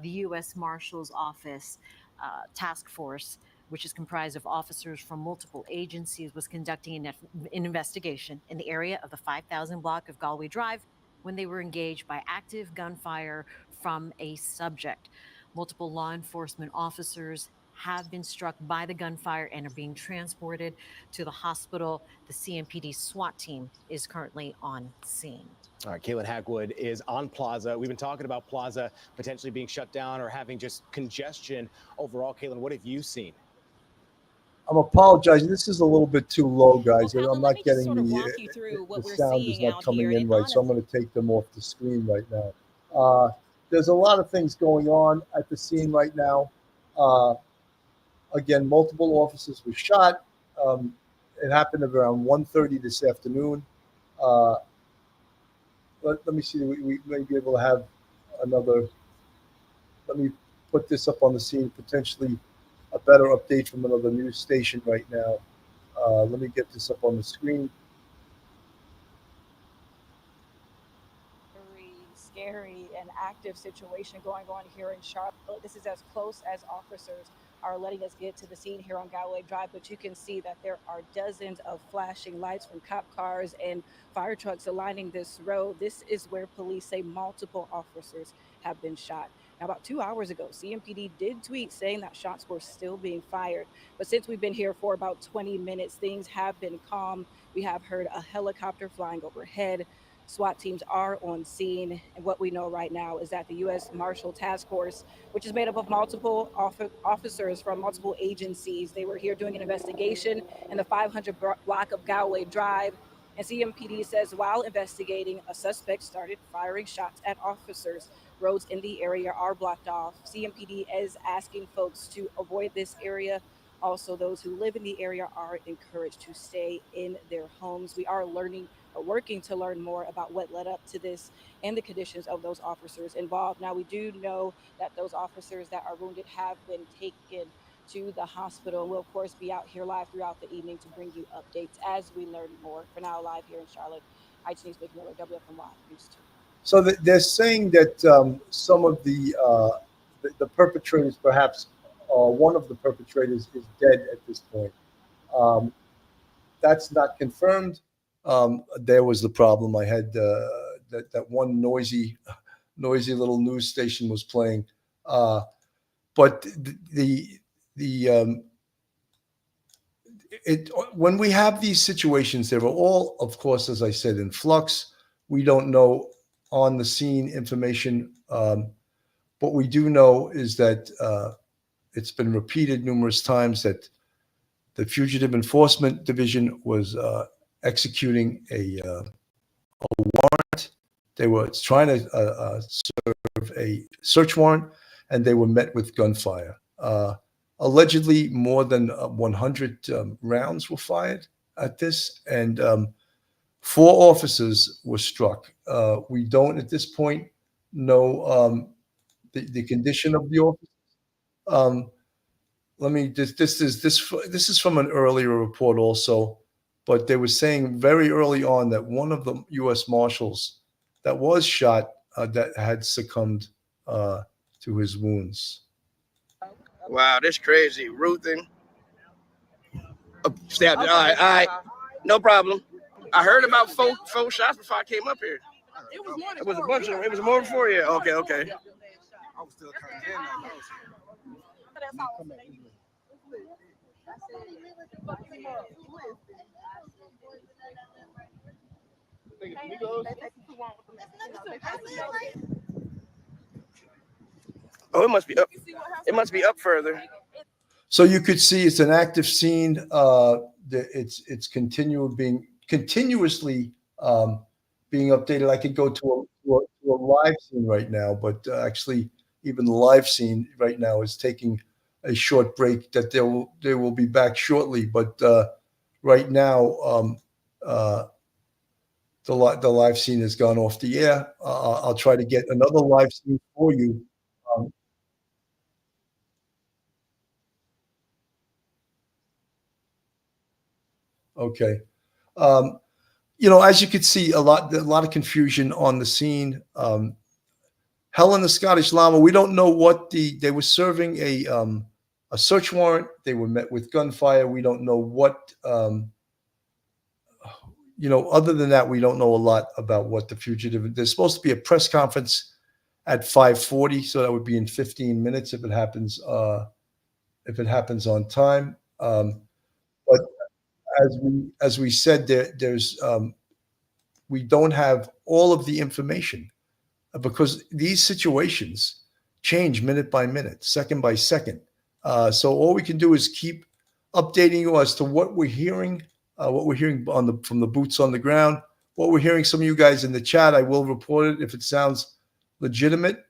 the US Marshal's office task force, which is comprised of officers from multiple agencies, was conducting an investigation in the area of the 5,000 block of Galway Drive when they were engaged by active gunfire from a subject. Multiple law enforcement officers have been struck by the gunfire and are being transported to the hospital. The CMPD SWAT team is currently on scene. All right, Caitlin Hackwood is on Plaza. We've been talking about Plaza potentially being shut down or having just congestion overall. Caitlin, what have you seen? I'm apologizing. This is a little bit too low, guys. Well, I'm not getting sort of walk you through what the we're sound is seeing not out coming here. in And right, so I'm going to take them off the screen right now. There's a lot of things going on at the scene right now. Again, multiple officers were shot. It happened around 1:30 this afternoon. Let me see. We may be able to have another. Let me put this up on the scene. Potentially a better update from another news station right now. Let me get this up on the screen. Very scary and active situation going on here in Charlotte. This is as close as officers are letting us get to the scene here on Galway Drive, but you can see that there are dozens of flashing lights from cop cars and fire trucks aligning this road. This is where police say multiple officers have been shot. Now, about 2 hours ago, CMPD did tweet saying that shots were still being fired. But since we've been here for about 20 minutes, things have been calm. We have heard a helicopter flying overhead. SWAT teams are on scene. And what we know right now is that the US Marshal Task Force, which is made up of multiple officers from multiple agencies, they were here doing an investigation in the 500 block of Galway Drive. And CMPD says while investigating, a suspect started firing shots at officers. Roads in the area are blocked off. CMPD is asking folks to avoid this area. Also, those who live in the area are encouraged to stay in their homes. We are working to learn more about what led up to this and the conditions of those officers involved. Now, we do know that those officers that are wounded have been taken to the hospital. We'll, of course, be out here live throughout the evening to bring you updates as we learn more. For now, live here in Charlotte, Jennings McMillan, WFMY News 2. So they're saying that some of the perpetrators, perhaps one of the perpetrators, is dead at this point. That's not confirmed. There was the problem. I had that one noisy little news station was playing, but when we have these situations, they were all, of course, as I said, in flux. We don't know on the scene information. What we do know is that it's been repeated numerous times that the Fugitive Enforcement Division was executing a warrant. They were trying to serve a search warrant, and they were met with gunfire. Allegedly, more than 100 rounds were fired at this, and 4 officers were struck. We don't, at this point, know the condition of the officers. Let me. This is from an earlier report also, but they were saying very early on that one of the US Marshals that was shot that had succumbed to his wounds. Wow, that's crazy. Ruthing. Stabbed it. All right. No problem. I heard about four shots before I came up here. It was a bunch of them. It was more before you. Okay. I was still coming in. Oh, it must be up. It must be up further. So you could see it's an active scene. It's continuously being updated. I could go to a live scene right now, but actually, even the live scene right now is taking a short break. That they will be back shortly, but right now, the live scene has gone off the air. I'll try to get another live scene for you. Okay. As you could see, a lot of confusion on the scene. Helen, the Scottish Llama, we don't know what they were serving a search warrant. They were met with gunfire. We don't know what, other than that, we don't know a lot about what the fugitive. There's supposed to be a press conference at 5:40, so that would be in 15 minutes if it happens on time. But as we said, we don't have all of the information because these situations change minute by minute, second by second. So all we can do is keep updating you as to what we're hearing from the boots on the ground, what we're hearing some of you guys in the chat. I will report it if it sounds legitimate.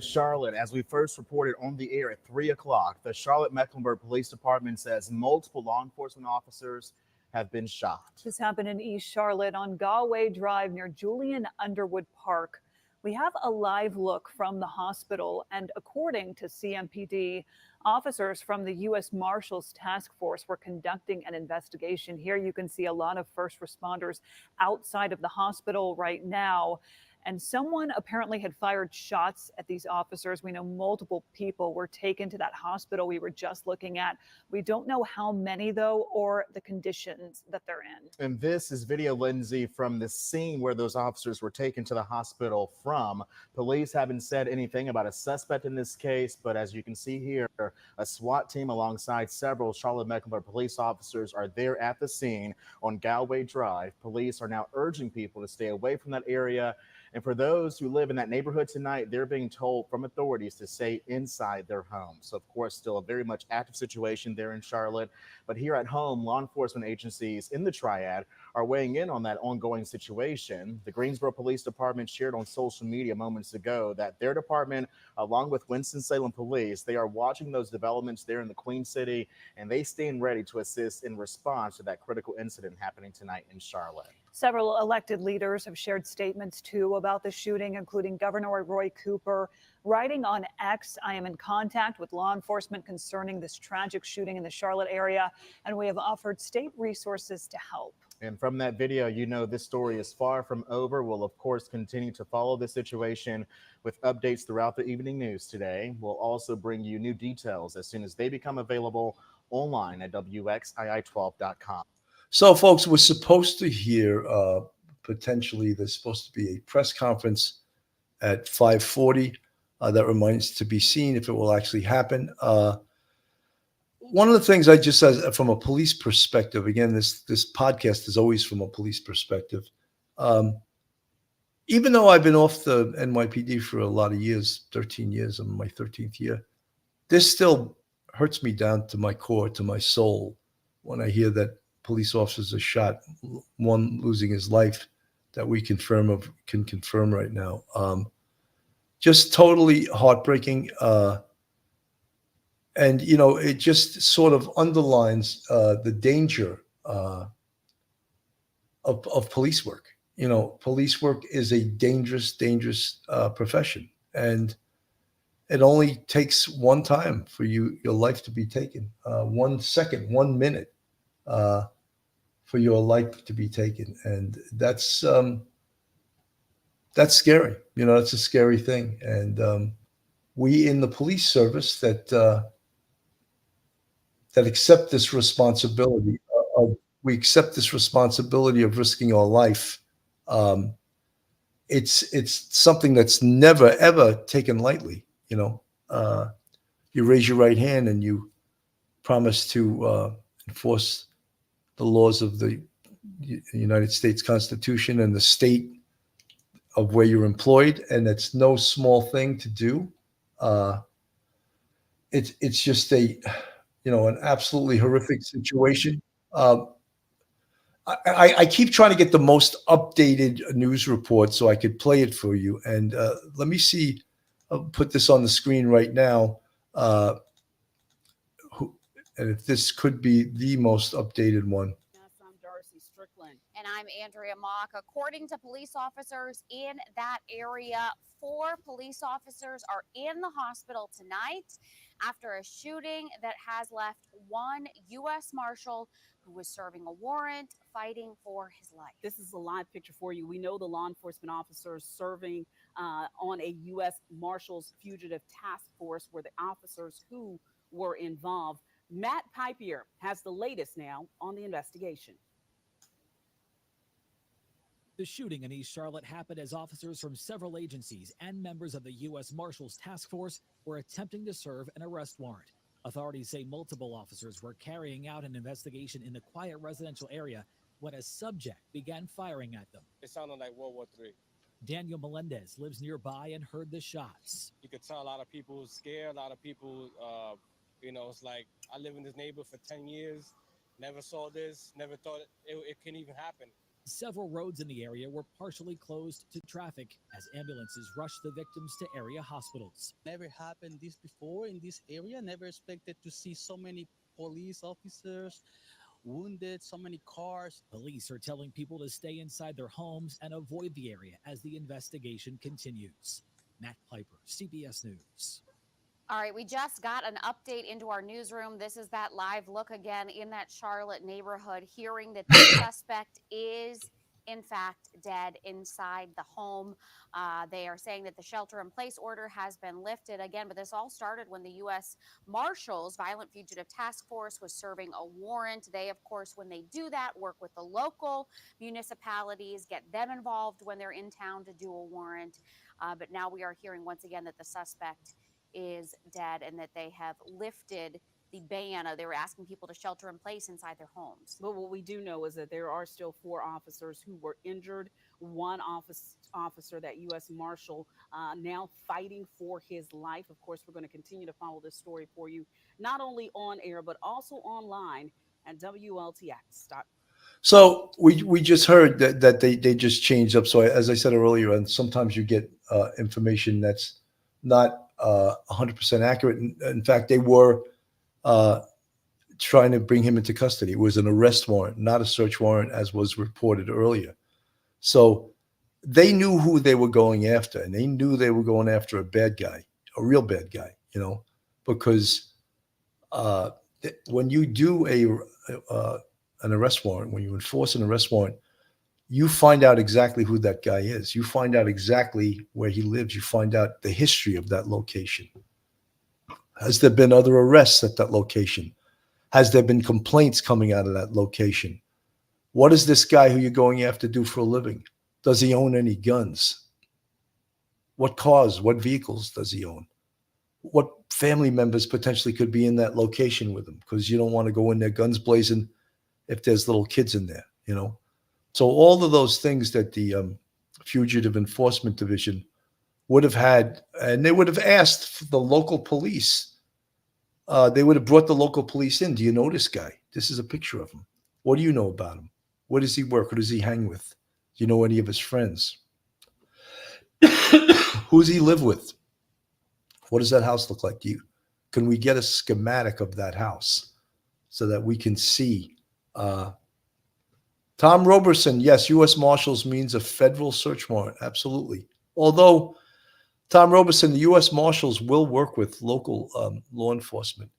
Charlotte, as we first reported on the air at 3 o'clock, the Charlotte-Mecklenburg Police Department says multiple law enforcement officers have been shot. This happened in East Charlotte on Galway Drive near Julian Underwood Park. We have a live look from the hospital, and according to CMPD, officers from the US Marshals task force were conducting an investigation. Here you can see a lot of first responders outside of the hospital right now. And someone apparently had fired shots at these officers. We know multiple people were taken to that hospital we were just looking at. We don't know how many, though, or the conditions that they're in. And this is video, Lindsay, from the scene where those officers were taken to the hospital from. Police haven't said anything about a suspect in this case, but as you can see here, a SWAT team alongside several Charlotte-Mecklenburg police officers are there at the scene on Galway Drive. Police are now urging people to stay away from that area. And for those who live in that neighborhood tonight, they're being told from authorities to stay inside their homes. So, of course, still a very much active situation there in Charlotte. But here at home, law enforcement agencies in the Triad are weighing in on that ongoing situation. The Greensboro Police Department shared on social media moments ago that their department, along with Winston-Salem Police, they are watching those developments there in the Queen City, and they stand ready to assist in response to that critical incident happening tonight in Charlotte. Several elected leaders have shared statements, too, about the shooting, including Governor Roy Cooper. Writing on X, "I am in contact with law enforcement concerning this tragic shooting in the Charlotte area, and we have offered state resources to help." And from that video, you know this story is far from over. We'll, of course, continue to follow the situation with updates throughout the evening news today. We'll also bring you new details as soon as they become available online at WXII12.com. So, folks, we're supposed to hear potentially there's supposed to be a press conference at 5:40. That remains to be seen if it will actually happen. One of the things I just said from a police perspective, again, this podcast is always from a police perspective. Even though I've been off the NYPD for a lot of years, 13 years, I'm in my 13th year, this still hurts me down to my core, to my soul, when I hear that police officers are shot, one losing his life, that we can confirm right now. Just totally heartbreaking. And, you know, it just sort of underlines the danger of police work. You know, police work is a dangerous profession. And it only takes one time for your life to be taken, 1 second, 1 minute for your life to be taken. And that's scary. You know, it's a scary thing. And we in the police service that accept this responsibility, we accept this responsibility of risking our life. It's something that's never, ever taken lightly. You know, you raise your right hand and you promise to enforce the laws of the United States Constitution and the state of where you're employed, and it's no small thing to do. It's just an absolutely horrific situation. I keep trying to get the most updated news report so I could play it for you. And let me see. I'll put this on the screen right now. And if this could be the most updated one. And I'm Andrea Mock. According to police officers in that area, 4 police officers are in the hospital tonight after a shooting that has left 1 US Marshal who was serving a warrant fighting for his life. This is a live picture for you. We know the law enforcement officers serving on a US Marshals Fugitive task force were the officers who were involved. Matt Pipier has the latest now on the investigation. The shooting in East Charlotte happened as officers from several agencies and members of the US Marshals task force were attempting to serve an arrest warrant. Authorities say multiple officers were carrying out an investigation in the quiet residential area when a subject began firing at them. It sounded like World War III. Daniel Melendez lives nearby and heard the shots. You could tell a lot of people scared, a lot of people, it's like, I live in this neighborhood for 10 years, never saw this, never thought it can even happen. Several roads in the area were partially closed to traffic as ambulances rushed the victims to area hospitals. Never happened this before in this area. Never expected to see so many police officers wounded, so many cars. Police are telling people to stay inside their homes and avoid the area as the investigation continues. Matt Piper, CBS News. All right, we just got an update into our newsroom. This is that live look again in that Charlotte neighborhood, hearing that the suspect is, in fact, dead inside the home. They are saying that the shelter-in-place order has been lifted again, but this all started when the US Marshals, Violent Fugitive Task Force, was serving a warrant. They, of course, when they do that, work with the local municipalities, get them involved when they're in town to do a warrant. But now we are hearing once again that the suspect is dead and that they have lifted the ban. They were asking people to shelter in place inside their homes. But what we do know is that there are still 4 officers who were injured. One officer, that U.S. Marshal, now fighting for his life. Of course, we're going to continue to follow this story for you, not only on air, but also online at WLTX. So we just heard that they just changed up. So as I said earlier, and sometimes you get information that's not 100% accurate. In fact, they were trying to bring him into custody. It was an arrest warrant, not a search warrant, as was reported earlier. So they knew who they were going after, and they knew they were going after a bad guy, a real bad guy, because when you do an arrest warrant, when you enforce an arrest warrant, you find out exactly who that guy is. You find out exactly where he lives. You find out the history of that location. Has there been other arrests at that location? Has there been complaints coming out of that location? What does this guy who you're going after do for a living? Does he own any guns? What cars, what vehicles does he own? What family members potentially could be in that location with him? Because you don't want to go in there guns blazing if there's little kids in there, So all of those things that the Fugitive Enforcement Division would have had, and they would have asked the local police, they would have brought the local police in. Do you know this guy? This is a picture of him. What do you know about him? Where does he work? Who does he hang with? Do you know any of his friends? Who does he live with? What does that house look like? Can we get a schematic of that house so that we can see? Tom Roberson, yes, U.S. Marshals means a federal search warrant. Absolutely. Although, Tom Roberson, the U.S. Marshals will work with local law enforcement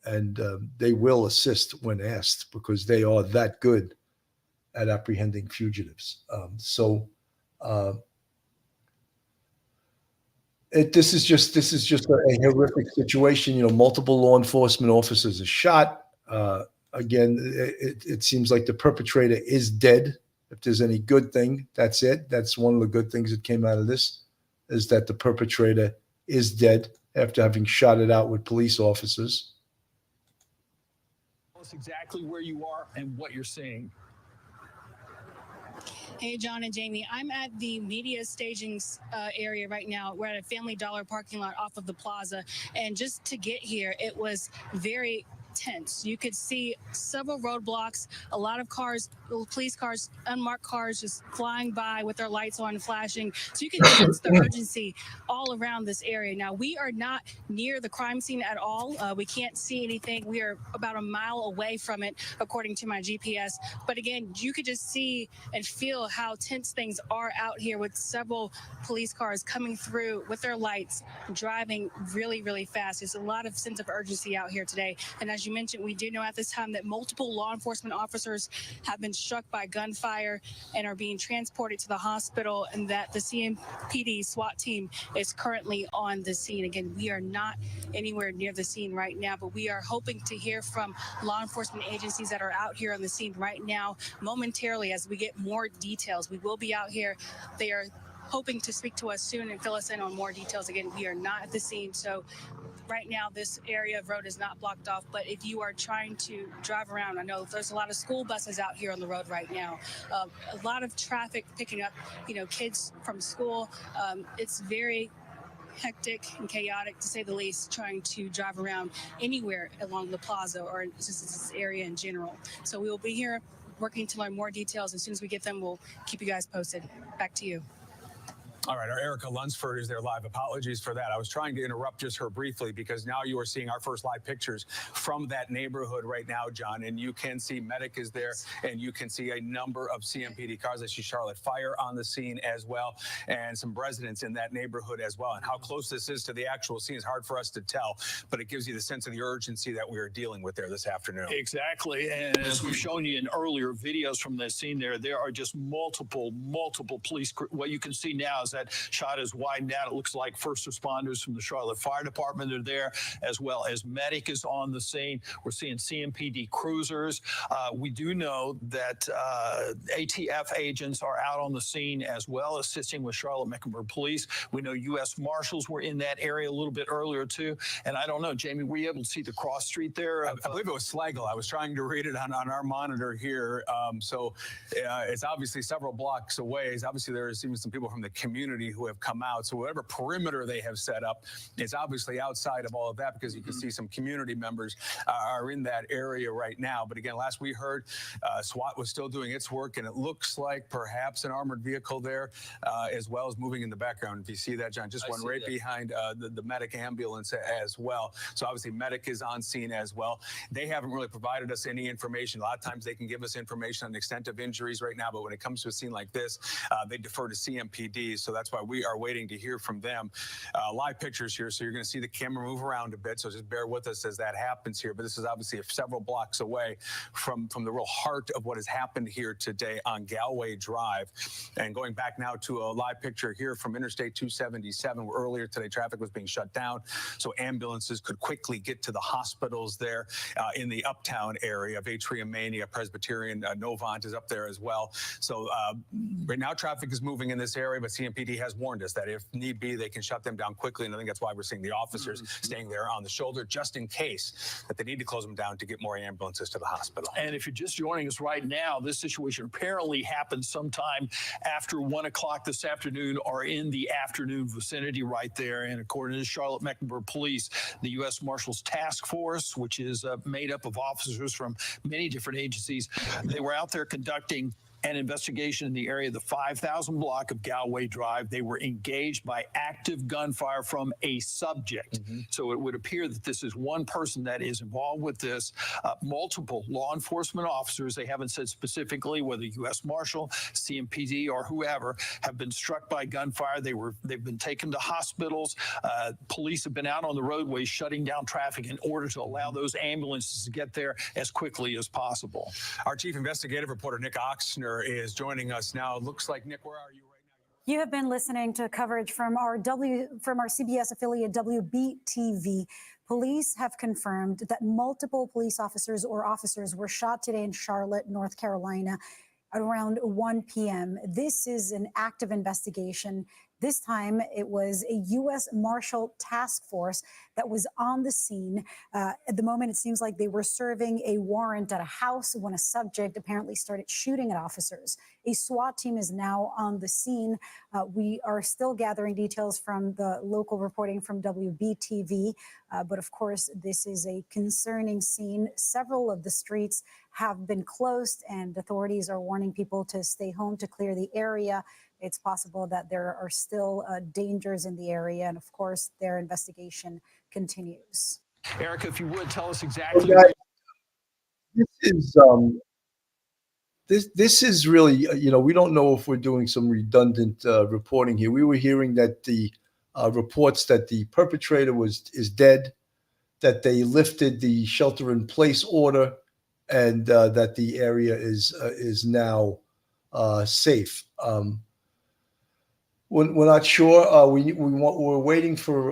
and they will assist when asked because they are that good at apprehending fugitives. This is just a horrific situation. Multiple law enforcement officers are shot. Again, it seems like the perpetrator is dead. If there's any good thing, that's it. That's one of the good things that came out of this, is that the perpetrator is dead after having shot it out with police officers. Tell us exactly where you are and what you're seeing. Hey, John and Jamie. I'm at the media staging area right now. We're at a Family Dollar parking lot off of the plaza. And just to get here, it was very tense. You could see several roadblocks, a lot of cars, police cars, unmarked cars just flying by with their lights on and flashing. So you can sense the urgency all around this area. Now, we are not near the crime scene at all. We can't see anything. We are about a mile away from it, according to my GPS. But again, you could just see and feel how tense things are out here with several police cars coming through with their lights, driving really, really fast. There's a lot of sense of urgency out here today. And as as you mentioned, we do know at this time that multiple law enforcement officers have been struck by gunfire and are being transported to the hospital, and that the CMPD SWAT team is currently on the scene. Again, we are not anywhere near the scene right now, but we are hoping to hear from law enforcement agencies that are out here on the scene right now momentarily as we get more details. We will be out here. They are hoping to speak to us soon and fill us in on more details. Again, we are not at the scene, so right now this area of road is not blocked off. But if you are trying to drive around, I know there's a lot of school buses out here on the road right now, a lot of traffic picking up, kids from school. It's very hectic and chaotic, to say the least, trying to drive around anywhere along the plaza or just this area in general. So we will be here working to learn more details. As soon as we get them, we'll keep you guys posted. Back to you. All right, our Erica Lunsford is there live. Apologies for that. I was trying to interrupt just her briefly because now you are seeing our first live pictures from that neighborhood right now, John, and you can see medic is there, and you can see a number of CMPD cars. I see Charlotte Fire on the scene as well, and some residents in that neighborhood as well. And how close this is to the actual scene is hard for us to tell, but it gives you the sense of the urgency that we are dealing with there this afternoon. Exactly, and as we've shown you in earlier videos from the scene there are just multiple police. What you can see now is that shot is widened out. It looks like first responders from the Charlotte Fire Department are there, as well as medic is on the scene. We're seeing CMPD cruisers. We do know that ATF agents are out on the scene as well, assisting with Charlotte-Mecklenburg police. We know US Marshals were in that area a little bit earlier too. And I don't know, Jamie, were you able to see the cross street there? I believe it was Slagle. I was trying to read it on our monitor here. It's obviously several blocks away. Obviously, there's even some people from the community who have come out. So whatever perimeter they have set up is obviously outside of all of that, because you can see some community members are in that area right now. But again, last we heard, SWAT was still doing its work, and it looks like perhaps an armored vehicle there as well as moving in the background. If you see that, John, just one right behind the medic ambulance as well. So obviously medic is on scene as well. They haven't really provided us any information. A lot of times they can give us information on the extent of injuries right now, but when it comes to a scene like this, they defer to CMPD. So that's why we are waiting to hear from them. Live pictures here, so you're going to see the camera move around a bit, so just bear with us as that happens here. But this is obviously several blocks away from the real heart of what has happened here today on Galway Drive. And going back now to a live picture here from Interstate 277, where earlier today traffic was being shut down, so ambulances could quickly get to the hospitals there in the uptown area. of Atrium Mania, Presbyterian, Novant is up there as well. So right now traffic is moving in this area, but CMPD has warned us that if need be, they can shut them down quickly. And I think that's why we're seeing the officers staying there on the shoulder, just in case that they need to close them down to get more ambulances to the hospital. And if you're just joining us right now, this situation apparently happened sometime after 1 o'clock this afternoon or in the afternoon vicinity right there. And according to Charlotte-Mecklenburg Police, the US Marshals Task Force, which is made up of officers from many different agencies, they were out there conducting an investigation in the area of the 5,000 block of Galway Drive. They were engaged by active gunfire from a subject. So it would appear that this is one person that is involved with this. Multiple law enforcement officers, they haven't said specifically whether US Marshal, CMPD, or whoever, have been struck by gunfire. They've been taken to hospitals. Police have been out on the roadways shutting down traffic in order to allow those ambulances to get there as quickly as possible. Our chief investigative reporter, Nick Oxner, is joining us now. Looks like, Nick, where are you right now? You have been listening to coverage from our CBS affiliate WBTV. Police have confirmed that multiple police officers were shot today in Charlotte, North Carolina, at around 1 p.m. This is an active investigation. This time, it was a U.S. Marshal task force that was on the scene. At the moment, it seems like they were serving a warrant at a house when a subject apparently started shooting at officers. A SWAT team is now on the scene. We are still gathering details from the local reporting from WBTV. But of course, this is a concerning scene. Several of the streets have been closed, and authorities are warning people to stay home to clear the area. It's possible that there are still dangers in the area, and of course, their investigation continues. Erica, if you would, tell us exactly. Okay. This is really, we don't know if we're doing some redundant reporting here. We were hearing that the reports that the perpetrator is dead, that they lifted the shelter-in-place order, and that the area is now safe. We're not sure. We're waiting for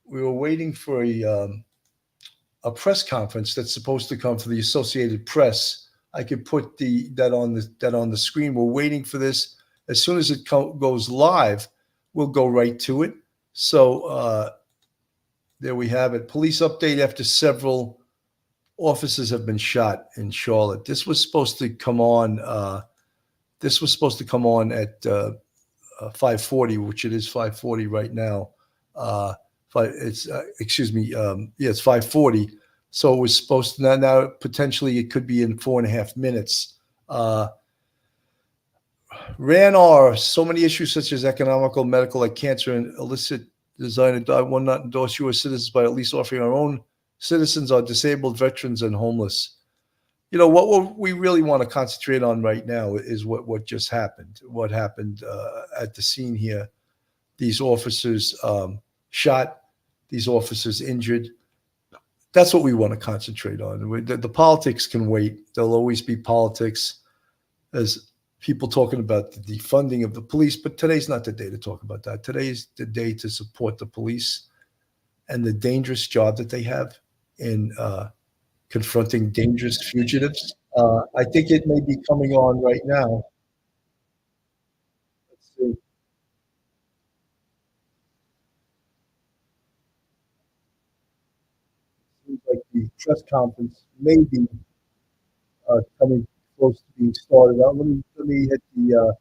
we were waiting for a press conference that's supposed to come for the Associated Press. I could put that on the screen. We're waiting for this. As soon as it goes live, we'll go right to it. So there we have it. Police update after several officers have been shot in Charlotte. This was supposed to come on. This was supposed to come on at 5:40, which it is 5:40 right now. It's 5:40. So it was supposed to now potentially it could be in 4.5 minutes. Ran are so many issues such as economical, medical, like cancer, and illicit design. I will not endorse U.S. citizens by at least offering our own citizens are disabled, veterans, and homeless. You know, what we really want to concentrate on right now is what just happened. What happened at the scene here. These officers shot, these officers injured. That's what we want to concentrate on. The politics can wait. There'll always be politics. There's people talking about the defunding of the police, but today's not the day to talk about that. Today's the day to support the police and the dangerous job that they have in confronting dangerous fugitives. I think it may be coming on right now. Let's see. Seems like the press conference may be coming close to being started. Let me hit the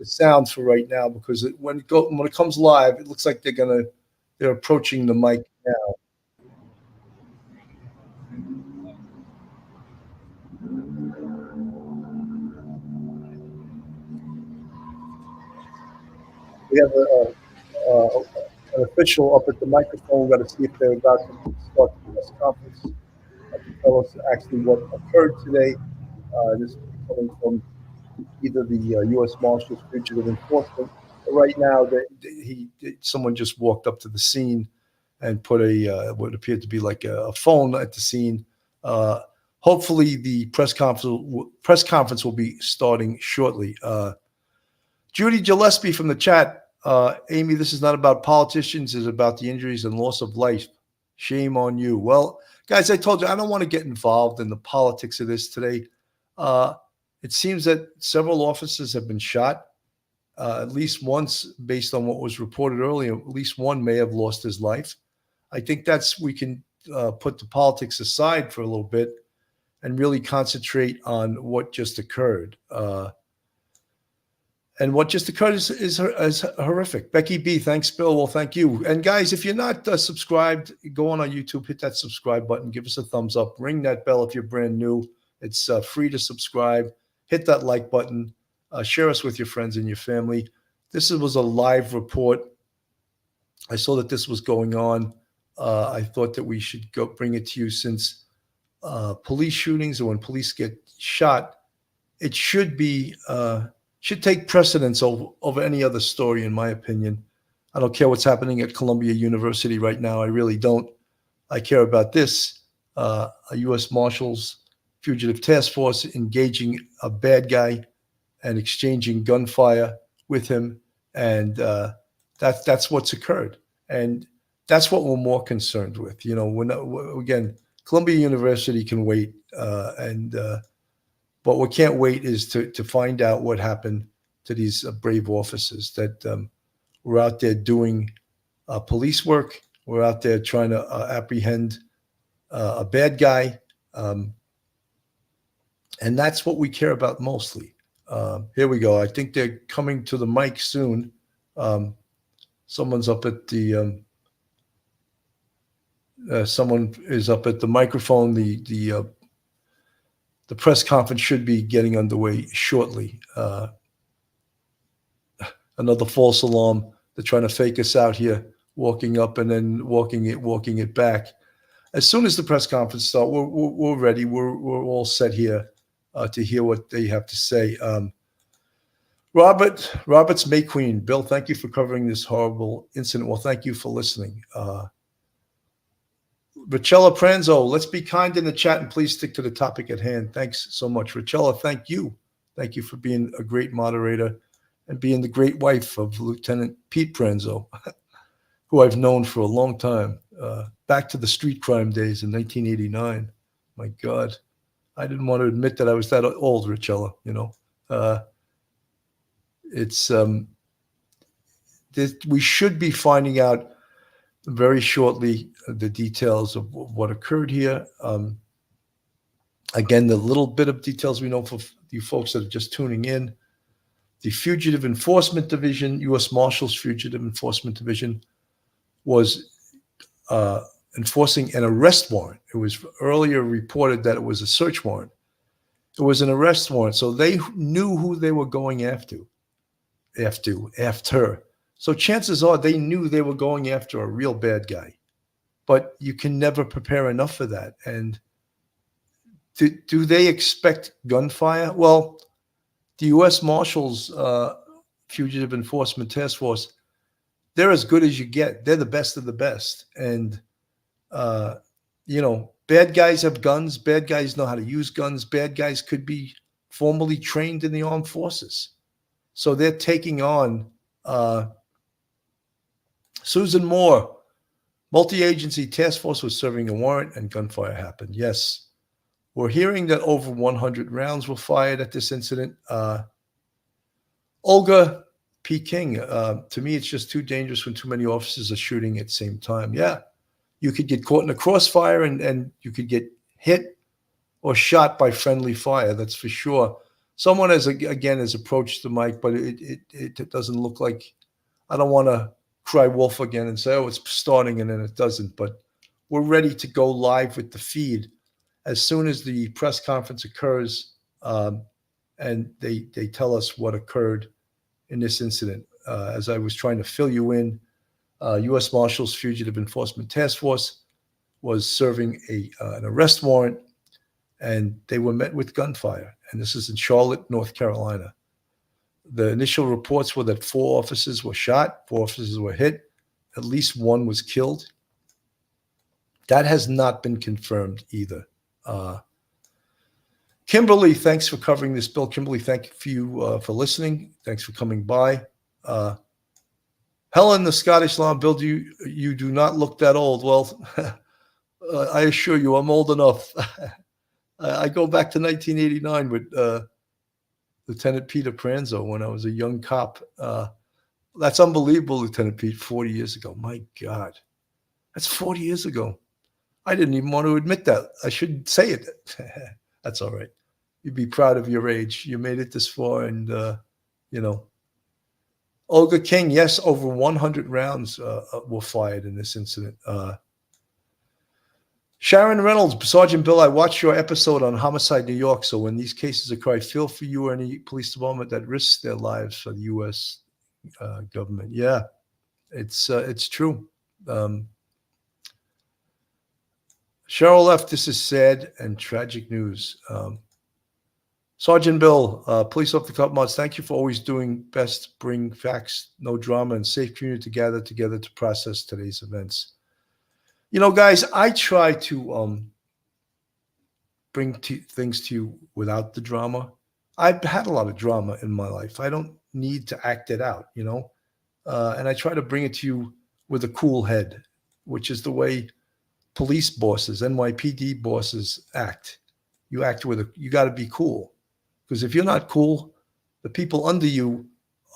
sounds for right now, because when it comes live, it looks like they're approaching the mic now. We have an official up at the microphone. We've got to see if they're about to start the press conference to tell us actually what occurred today. This is coming from either the US Marshals, Fugitive Enforcement. Right now, someone just walked up to the scene and put what appeared to be like a phone at the scene. Hopefully, the press conference will be starting shortly. Judy Gillespie from the chat. Amy, this is not about politicians. It's about the injuries and loss of life. Shame on you. Well, guys, I told you, I don't want to get involved in the politics of this today. It seems that several officers have been shot. At least once, based on what was reported earlier, at least one may have lost his life. I think we can put the politics aside for a little bit and really concentrate on what just occurred. And what just occurred is horrific. Becky B, thanks, Bill. Well, thank you. And guys, if you're not subscribed, go on our YouTube, hit that subscribe button, give us a thumbs up, ring that bell if you're brand new. It's free to subscribe. Hit that like button. Share us with your friends and your family. This was a live report. I saw that this was going on. I thought that we should go bring it to you, since police shootings, or when police get shot, it should take precedence over any other story, in my opinion. I don't care what's happening at Columbia University right now. I really don't. I care about this. A US Marshals Fugitive Task Force engaging a bad guy and exchanging gunfire with him. And that's what's occurred. And that's what we're more concerned with. You know, again, Columbia University can wait. But what can't wait is to find out what happened to these brave officers that were out there doing police work. We're out there trying to apprehend a bad guy. And that's what we care about mostly. Here we go. I think they're coming to the mic soon. Someone's up at the someone is up at the microphone. The press conference should be getting underway shortly. Another false alarm. They're trying to fake us out here, walking up and then walking it back. As soon as the press conference starts, we're ready. We're all set here to hear what they have to say. Roberts May Queen. Bill, thank you for covering this horrible incident. Well, thank you for listening. Richella Pranzo, let's be kind in the chat and please stick to the topic at hand. Thanks so much. Richella, thank you. Thank you for being a great moderator and being the great wife of Lieutenant Pete Pranzo, who I've known for a long time, back to the street crime days in 1989. My God, I didn't want to admit that I was that old, Richella, you know. We should be finding out very shortly the details of what occurred here. Again, the little bit of details we know for you folks that are just tuning in. The Fugitive Enforcement Division, US Marshals Fugitive Enforcement Division, was enforcing an arrest warrant. It was earlier reported that it was a search warrant. It was an arrest warrant, so they knew who they were going after. So chances are they knew they were going after a real bad guy. But you can never prepare enough for that. And do they expect gunfire? Well, the US Marshals Fugitive Enforcement Task Force, they're as good as you get. They're the best of the best. And, you know, bad guys have guns. Bad guys know how to use guns. Bad guys could be formally trained in the armed forces. So they're taking on Susan Moore. Multi-agency task force was serving a warrant and gunfire happened. Yes. We're hearing that over 100 rounds were fired at this incident. Olga P. King, to me, it's just too dangerous when too many officers are shooting at the same time. Yeah, you could get caught in a crossfire and you could get hit or shot by friendly fire. That's for sure. Someone has approached the mic, but it doesn't look like, I don't want to cry wolf again and say, oh, it's starting, and then it doesn't. But we're ready to go live with the feed as soon as the press conference occurs, and they tell us what occurred in this incident. As I was trying to fill you in, U.S. Marshals Fugitive Enforcement Task Force was serving an arrest warrant, and they were met with gunfire. And this is in Charlotte, North Carolina. The initial reports were that 4 officers were shot, 4 officers were hit, at least 1 was killed. That has not been confirmed either. Kimberly, thanks for covering this, Bill. Kimberly, thank you for listening. Thanks for coming by. Helen, the Scottish Law, Bill, you do not look that old. Well, I assure you, I'm old enough. I go back to 1989 with Lieutenant Peter Pranzo when I was a young cop. That's unbelievable, Lieutenant Pete, 40 years ago. My God, that's 40 years ago. I didn't even want to admit that. I shouldn't say it. That's all right. You'd be proud of your age. You made it this far, and, you know. Olga King, yes, over 100 rounds were fired in this incident. Sharon Reynolds, Sergeant Bill, I watched your episode on Homicide New York, so when these cases occur, I feel for you or any police department that risks their lives for the U.S. Government. Yeah, it's true. Cheryl F., this is sad and tragic news. Sergeant Bill, police off the cuff mods, thank you for always doing best, bring facts, no drama, and safe community together to process today's events. You know, guys, I try to bring things to you without the drama. I've had a lot of drama in my life. I don't need to act it out, you know, and I try to bring it to you with a cool head, which is the way police bosses, NYPD bosses act. You got to be cool, because if you're not cool, the people under you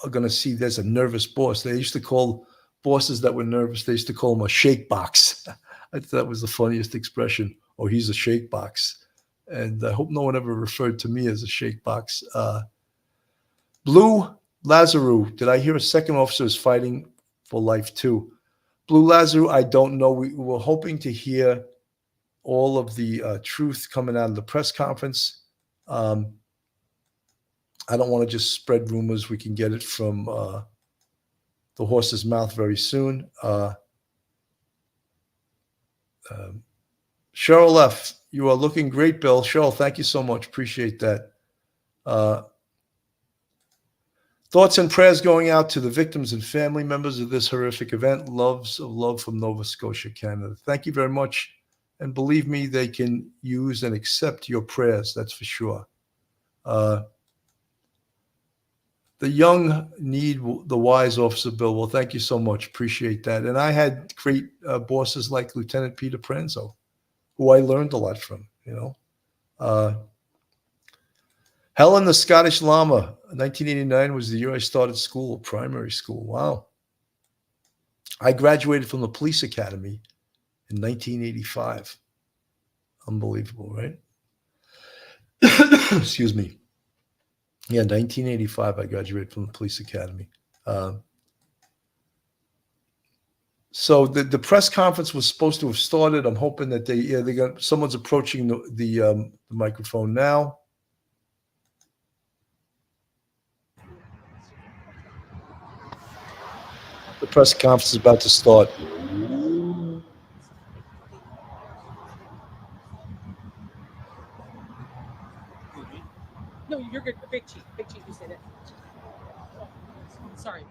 are going to see there's a nervous boss. They used to call bosses that were nervous, they used to call them a shake box. I thought that was the funniest expression. Oh, he's a shake box. And I hope no one ever referred to me as a shake box. Blue Lazaru, did I hear a second officer is fighting for life too? Blue Lazaru, I don't know. We were hoping to hear all of the truth coming out of the press conference. I don't want to just spread rumors. We can get it from the horse's mouth very soon. Cheryl F., you are looking great, Bill. Cheryl, thank you so much. Appreciate that. Thoughts and prayers going out to the victims and family members of this horrific event. Love from Nova Scotia, Canada. Thank you very much. And believe me, they can use and accept your prayers, that's for sure. The young need the wise, Officer Bill. Well, thank you so much. Appreciate that. And I had great bosses like Lieutenant Peter Pranzo, who I learned a lot from, Helen, the Scottish Llama, 1989 was the year I started school, primary school. Wow. I graduated from the police academy in 1985. Unbelievable, right? Excuse me. Yeah, 1985, I graduated from the police academy. So the press conference was supposed to have started. I'm hoping that they got someone's approaching the microphone now. The press conference is about to start. No, you're good. Big chief, you said it. Sorry.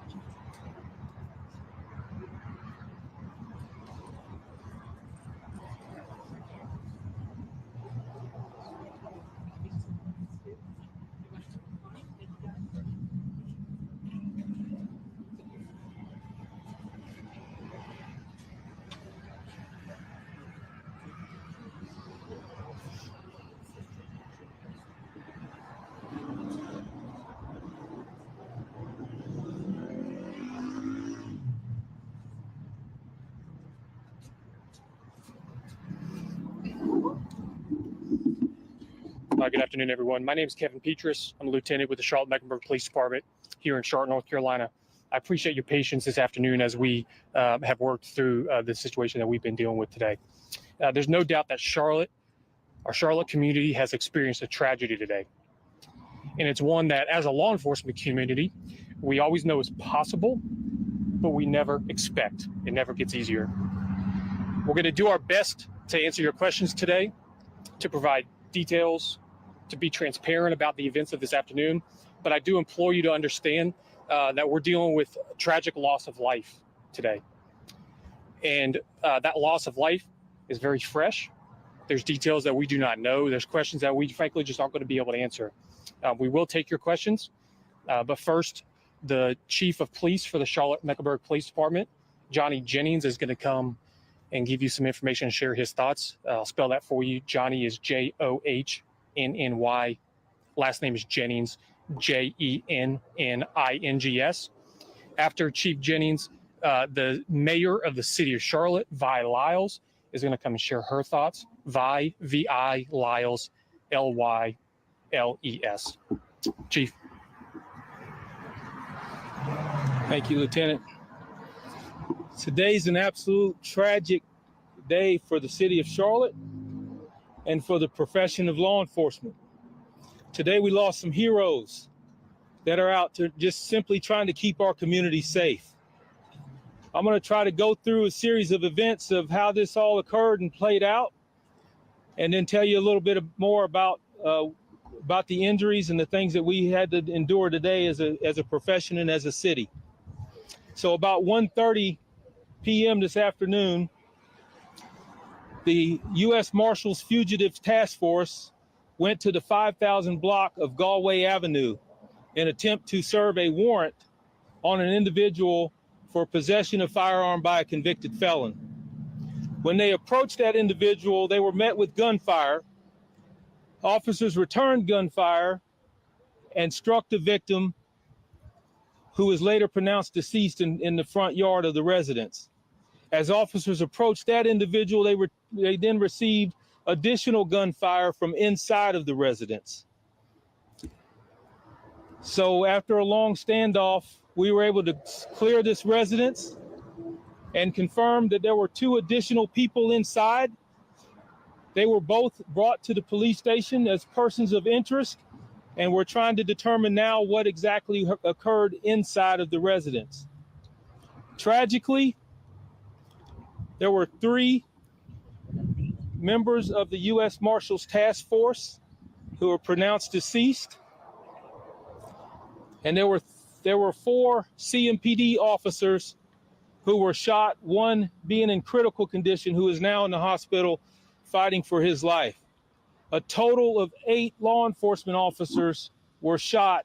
Good afternoon, everyone. My name is Kevin Petrus. I'm a lieutenant with the Charlotte-Mecklenburg Police Department here in Charlotte, North Carolina. I appreciate your patience this afternoon as we have worked through the situation that we've been dealing with today. There's no doubt that our Charlotte community has experienced a tragedy today. And it's one that, as a law enforcement community, we always know is possible, but we never expect. It never gets easier. We're going to do our best to answer your questions today, to provide details, to be transparent about the events of this afternoon, but I do implore you to understand that we're dealing with a tragic loss of life today. And that loss of life is very fresh. There's details that we do not know. There's questions that we frankly just aren't going to be able to answer. We will take your questions, but first, the Chief of Police for the Charlotte-Mecklenburg Police Department, Johnny Jennings, is going to come and give you some information and share his thoughts. I'll spell that for you. Johnny is Johnnny. Last name is Jennings, Jennings. After Chief Jennings, the mayor of the city of Charlotte, Vi Lyles, is going to come and share her thoughts. Vi, V-I, Lyles, Lyles. Chief. Thank you, Lieutenant. Today's an absolute tragic day for the city of Charlotte and for the profession of law enforcement. Today we lost some heroes that are out to just simply trying to keep our community safe. I'm going to try to go through a series of events of how this all occurred and played out, and then tell you a little bit more about the injuries and the things that we had to endure today as a profession and as a city. So about 1:30 p.m. this afternoon, the US Marshals Fugitive Task Force went to the 5,000 block of Galway Avenue in attempt to serve a warrant on an individual for possession of firearm by a convicted felon. When they approached that individual, they were met with gunfire. Officers returned gunfire and struck the victim, who was later pronounced deceased in the front yard of the residence. As officers approached that individual, they then received additional gunfire from inside of the residence. So after a long standoff, we were able to clear this residence and confirm that there were 2 additional people inside. They were both brought to the police station as persons of interest, and we're trying to determine now what exactly occurred inside of the residence. Tragically, there were 3 members of the US Marshals Task Force who were pronounced deceased, and there were 4 CMPD officers who were shot, one being in critical condition, who is now in the hospital fighting for his life. A total of 8 law enforcement officers were shot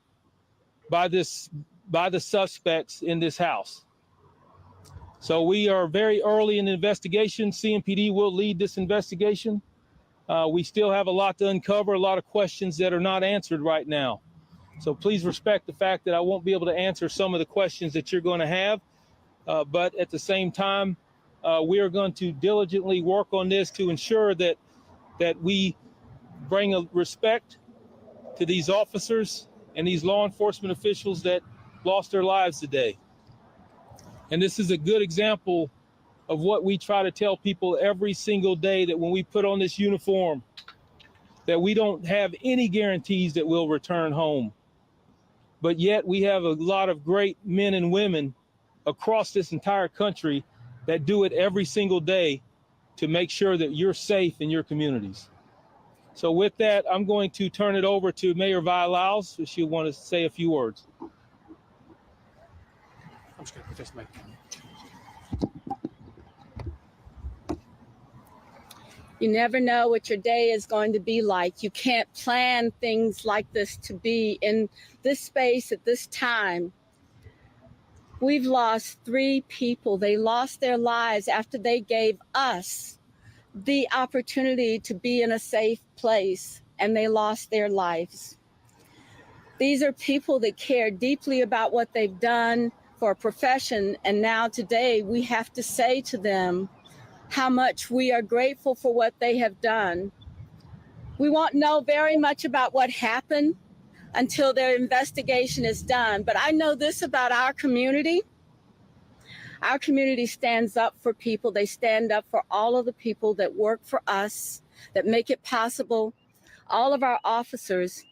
by the suspects in this house. So we are very early in the investigation. CMPD will lead this investigation. We still have a lot to uncover, a lot of questions that are not answered right now. So please respect the fact that I won't be able to answer some of the questions that you're going to have. But at the same time, we are going to diligently work on this to ensure that we bring a respect to these officers and these law enforcement officials that lost their lives today. And this is a good example of what we try to tell people every single day, that when we put on this uniform, that we don't have any guarantees that we'll return home. But yet we have a lot of great men and women across this entire country that do it every single day to make sure that you're safe in your communities. So with that, I'm going to turn it over to Mayor Vi-Lyles, if she'll want to say a few words. I'm just going to put this mic down. You never know what your day is going to be like. You can't plan things like this to be in this space at this time. We've lost 3 people. They lost their lives after they gave us the opportunity to be in a safe place, and they lost their lives. These are people that care deeply about what they've done for a profession, and now today we have to say to them how much we are grateful for what they have done. We won't know very much about what happened until their investigation is done, but I know this about our community. Our community stands up for people. They stand up for all of the people that work for us, that make it possible. All of our officers.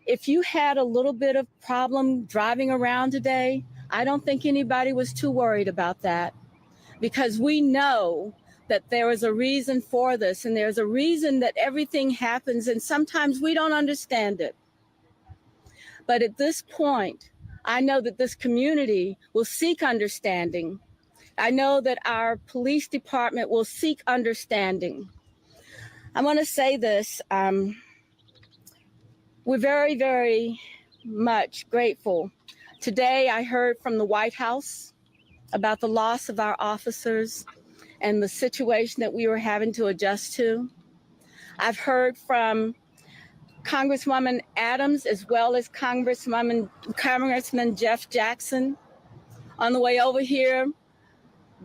If you had a little bit of problem driving around today, I don't think anybody was too worried about that, because we know that there is a reason for this, and there's a reason that everything happens, and sometimes we don't understand it. But at this point, I know that this community will seek understanding. I know that our police department will seek understanding. I want to say this. We're very, very much grateful. Today, I heard from the White House about the loss of our officers and the situation that we were having to adjust to. I've heard from Congresswoman Adams, as well as Congressman Jeff Jackson. On the way over here,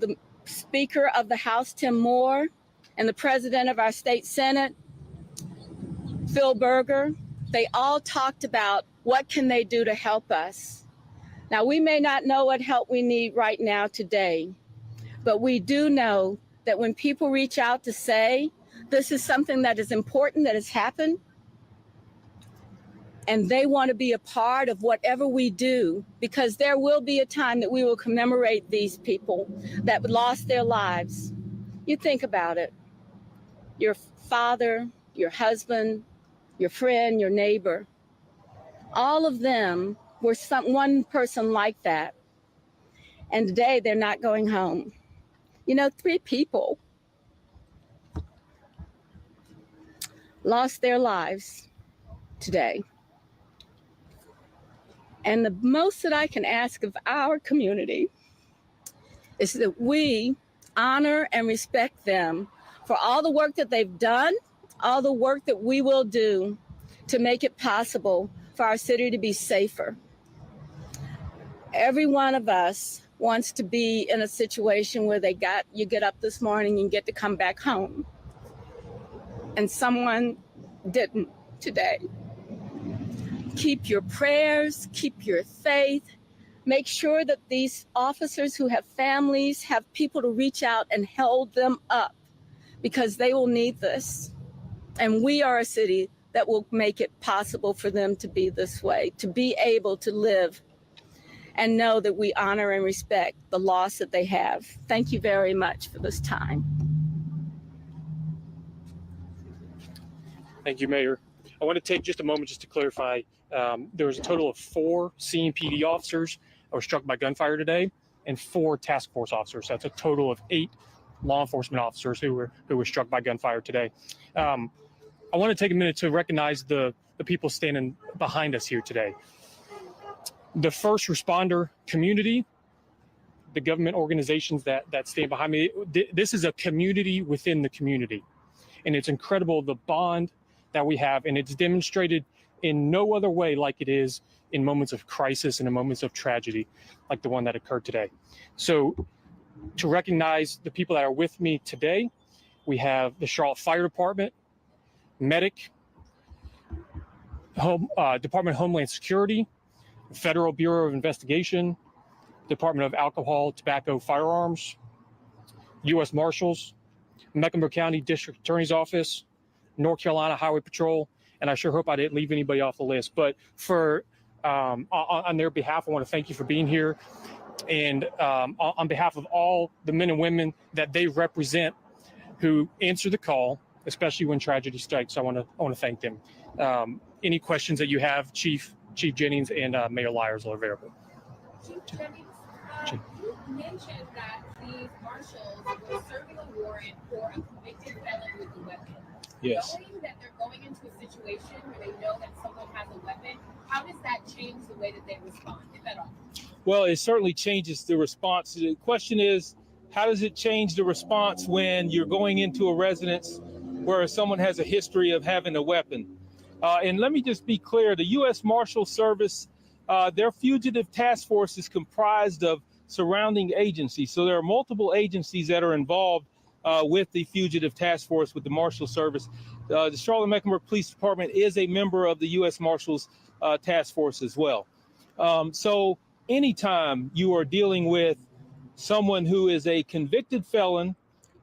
the Speaker of the House, Tim Moore, and the President of our state Senate, Phil Berger, they all talked about what can they do to help us. Now, we may not know what help we need right now today, but we do know that when people reach out to say, this is something that is important that has happened, and they want to be a part of whatever we do, because there will be a time that we will commemorate these people that lost their lives. You think about it. Your father, your husband, your friend, your neighbor, all of them were one person like that. And today they're not going home. You know, 3 people lost their lives today. And the most that I can ask of our community is that we honor and respect them for all the work that they've done, all the work that we will do to make it possible for our city to be safer. Every one of us wants to be in a situation where you get up this morning and get to come back home. And someone didn't today. Keep your prayers, keep your faith. Make sure that these officers who have families have people to reach out and hold them up, because they will need this. And we are a city that will make it possible for them to be this way, to be able to live and know that we honor and respect the loss that they have. Thank you very much for this time. Thank you, Mayor. I want to take just a moment just to clarify. There was a total of 4 CMPD officers that were struck by gunfire today and 4 task force officers. That's a total of 8 law enforcement officers who were struck by gunfire today. I want to take a minute to recognize the people standing behind us here today. The first responder community, the government organizations that stand behind me. This is a community within the community. And it's incredible the bond that we have, and it's demonstrated in no other way like it is in moments of crisis and in moments of tragedy like the one that occurred today. So to recognize the people that are with me today, we have the Charlotte Fire Department, Medic, Department of Homeland Security, Federal Bureau of Investigation, Department of Alcohol, Tobacco, Firearms, US Marshals, Mecklenburg County District Attorney's Office, North Carolina Highway Patrol, and I sure hope I didn't leave anybody off the list. But for on their behalf, I want to thank you for being here, and on behalf of all the men and women that they represent who answer the call, especially when tragedy strikes, I want to thank them. Any questions that you have, Chief Jennings and Mayor Lyers are available. Chief Jennings, you mentioned that these marshals were serving a warrant for a convicted felon with a weapon. Yes. Knowing that they're going into a situation where they know that someone has a weapon, how does that change the way that they respond, if at all? Well, it certainly changes the response. The question is, how does it change the response when you're going into a residence where someone has a history of having a weapon? And let me just be clear, the US Marshal Service, their fugitive task force is comprised of surrounding agencies. So there are multiple agencies that are involved with the fugitive task force with the Marshal Service. The Charlotte-Mecklenburg Police Department is a member of the US Marshals task force as well. So anytime you are dealing with someone who is a convicted felon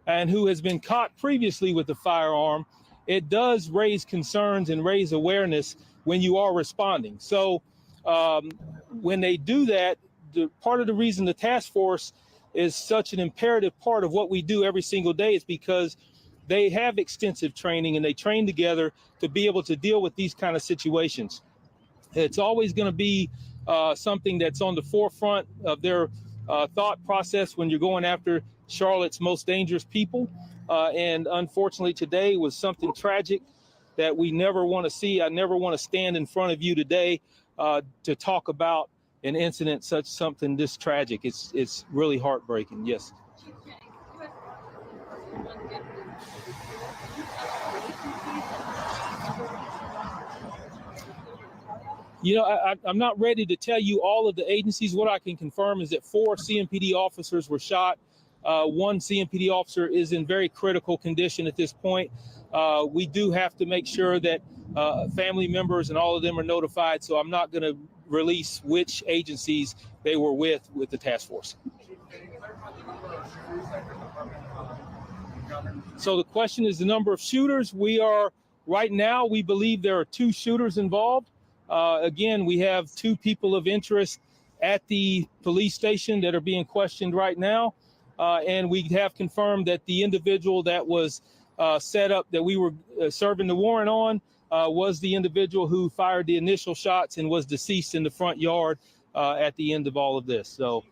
and who has been caught previously with a firearm, it does raise concerns and raise awareness when you are responding. So when they do that, part of the reason the task force is such an imperative part of what we do every single day is because they have extensive training and they train together to be able to deal with these kind of situations. It's always going to be something that's on the forefront of their thought process when you're going after Charlotte's most dangerous people. And unfortunately today was something tragic that we never want to see. I never want to stand in front of you today to talk about an incident such something this tragic. It's really heartbreaking. Yes. You know, I'm not ready to tell you all of the agencies. What I can confirm is that 4 CMPD officers were shot. 1 CMPD officer is in very critical condition at this point. We do have to make sure that family members and all of them are notified. So I'm not going to release which agencies they were with the task force. So the question is the number of shooters. Right now, we believe there are 2 shooters involved. Again, we have 2 people of interest at the police station that are being questioned right now. And we have confirmed that the individual that was set up that we were serving the warrant on was the individual who fired the initial shots and was deceased in the front yard at the end of all of this. So,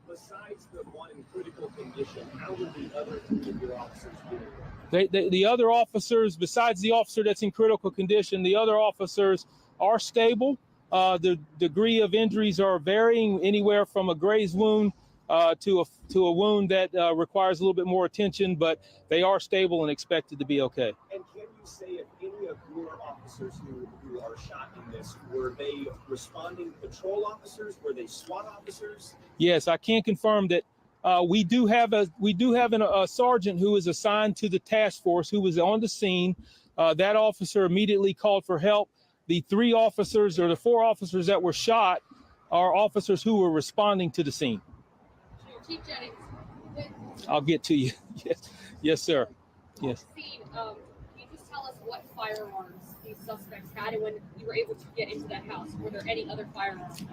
besides the one in critical condition, how were the other 3 of your officers doing? The other officers, besides the officer that's in critical condition, the other officers are stable. The degree of injuries are varying, anywhere from a graze wound to a wound that requires a little bit more attention, but they are stable and expected to be okay. And can you say if any of your officers who are shot in this, were they responding patrol officers? Were they SWAT officers? Yes, I can confirm that we do have a sergeant who is assigned to the task force who was on the scene. That officer immediately called for help. The 3 officers or the 4 officers that were shot are officers who were responding to the scene. Chief Jennings, I'll get to you. Yes, sir. Yes. Scene, can you just tell us what firearms these suspects had, and when you were able to get into that house, were there any other firearms?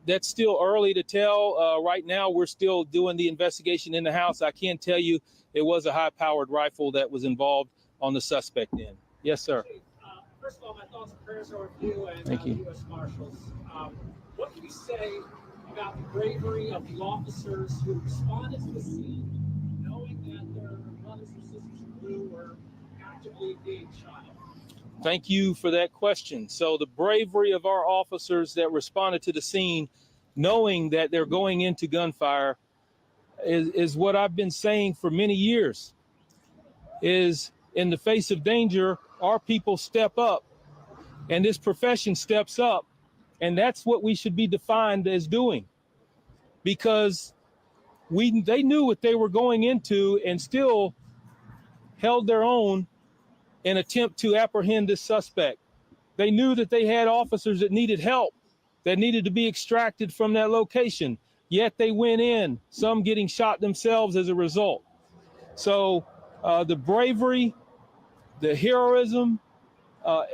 That's still early to tell. Right now, we're still doing the investigation in the house. I can tell you it was a high-powered rifle that was involved on the suspect end. Yes, sir. First of all, my thoughts and prayers are with you and Thank you. the U.S. Marshals. What can you say about the bravery of the officers who responded to the scene, knowing that preemptively being shot? Thank you for that question. So the bravery of our officers that responded to the scene, knowing that they're going into gunfire, is what I've been saying for many years, is in the face of danger, our people step up and this profession steps up. And that's what we should be defined as doing, because they knew what they were going into and still held their own in attempt to apprehend this suspect. They knew that they had officers that needed help, that needed to be extracted from that location, yet they went in, some getting shot themselves as a result. So the bravery, the heroism,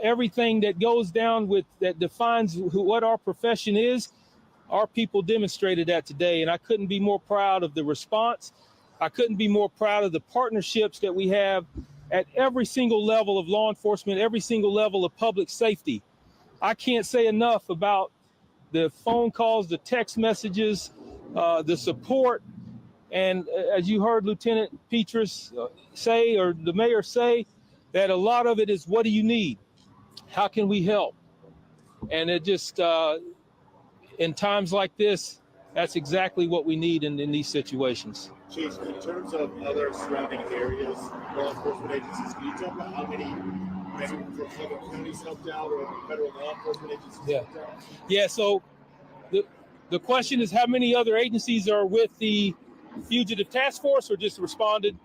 everything that goes down with that defines what our profession is, our people demonstrated that today. And I couldn't be more proud of the response. I couldn't be more proud of the partnerships that we have at every single level of law enforcement, every single level of public safety. I can't say enough about the phone calls, the text messages, the support. And as you heard Lieutenant Petrus say, or the mayor say, that a lot of it is, what do you need? How can we help? And it just, in times like this, that's exactly what we need in these situations. Chief, in terms of other surrounding areas, law enforcement agencies, can you talk about how many maybe from other counties helped out or federal law enforcement agencies helped out? Yeah, so the question is, how many other agencies are with the Fugitive Task Force or just responded?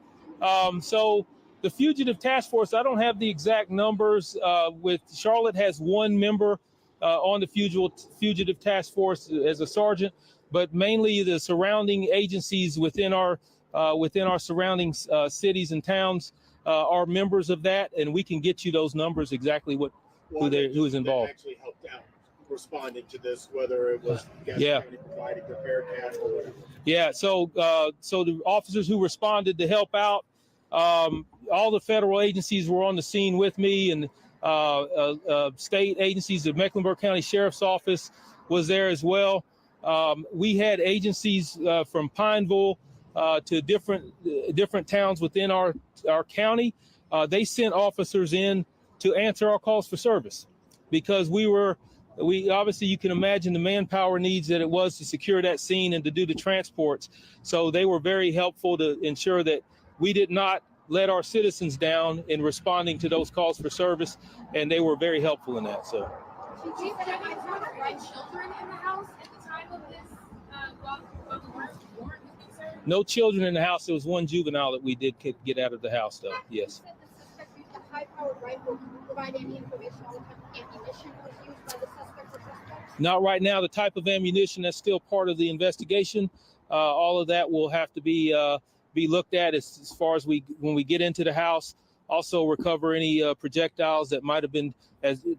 So the Fugitive Task Force, I don't have the exact numbers. With Charlotte has one member on the Fugitive Task Force as a sergeant, but mainly the surrounding agencies within our surrounding cities and towns are members of that, and we can get you those numbers exactly who is involved. Actually helped out responding to this, whether it was providing prepared cash or whatever. Yeah, so the officers who responded to help out, all the federal agencies were on the scene with me, and state agencies, the Mecklenburg County Sheriff's Office was there as well. We had agencies from Pineville to different towns within our county. They sent officers in to answer our calls for service, because we obviously, you can imagine the manpower needs that it was to secure that scene and to do the transports. So they were very helpful to ensure that we did not let our citizens down in responding to those calls for service, and they were very helpful in that. So. Chief, did you have the right children in the house at the time of this while the warrant was concerned? No children in the house. There was one juvenile that we did get out of the house, though. Yes. You said the suspect used a high-powered rifle. Can you provide any information on what type of ammunition was used by the suspect or suspects? Not right now. The type of ammunition, that's still part of the investigation. All of that will have to be looked at as far as when we get into the house. Also recover any projectiles that might have been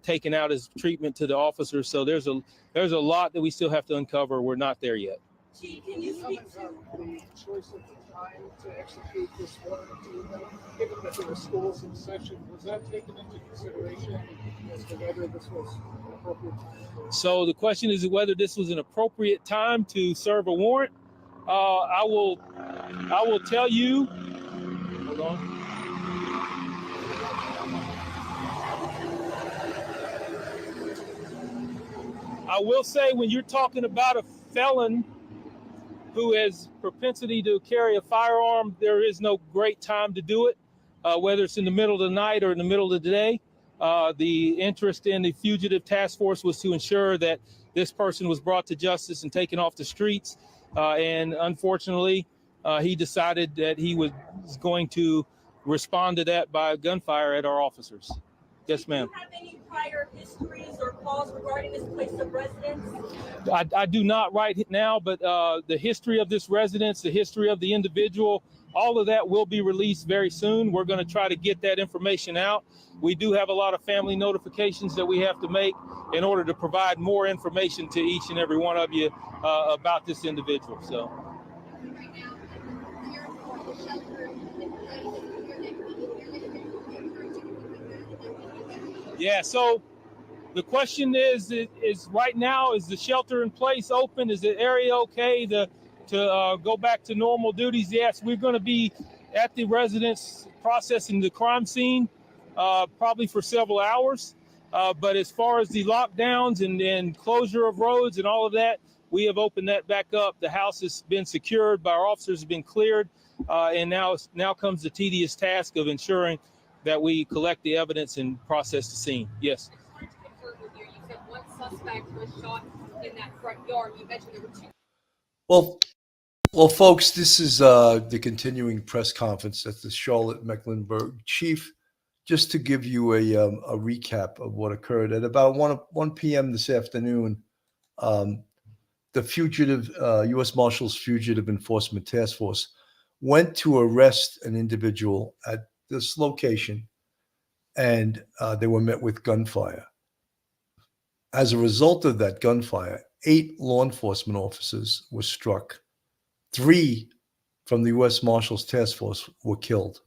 taken out as treatment to the officers. So there's a lot that we still have to uncover. We're not there yet. Chief, can you speak to the choice of the time to execute this warrant? Given that there were schools in session, was that taken into consideration as to whether this was appropriate? So the question is whether this was an appropriate time to serve a warrant. I will tell you. Hold on. I will say, when you're talking about a felon who has propensity to carry a firearm, there is no great time to do it, whether it's in the middle of the night or in the middle of the day. The interest in the Fugitive Task Force was to ensure that this person was brought to justice and taken off the streets. And unfortunately, he decided that he was going to respond to that by gunfire at our officers. Yes, ma'am. Do you have any prior histories or calls regarding this place of residence? I do not right now, but the history of this residence, the history of the individual, all of that will be released very soon. We're going to try to get that information out. We do have a lot of family notifications that we have to make in order to provide more information to each and every one of you about this individual. So. Yeah, so the question is right now, is the shelter in place open? Is the area okay to go back to normal duties? Yes, we're going to be at the residence processing the crime scene. probably for several hours. But as far as the lockdowns and closure of roads and all of that, we have opened that back up. The house has been secured, by our officers have been cleared, and now comes the tedious task of ensuring that we collect the evidence and process the scene. Yes. You said one suspect was shot in that front yard. You mentioned there were two. Well, folks, this is the continuing press conference at the Charlotte-Mecklenburg chief. Just to give you a recap of what occurred at about 1 p.m. this afternoon, the Fugitive US Marshals Fugitive Enforcement Task Force went to arrest an individual at this location, and they were met with gunfire. As a result of that gunfire, 8 law enforcement officers were struck. 3 from the US Marshals Task Force were killed.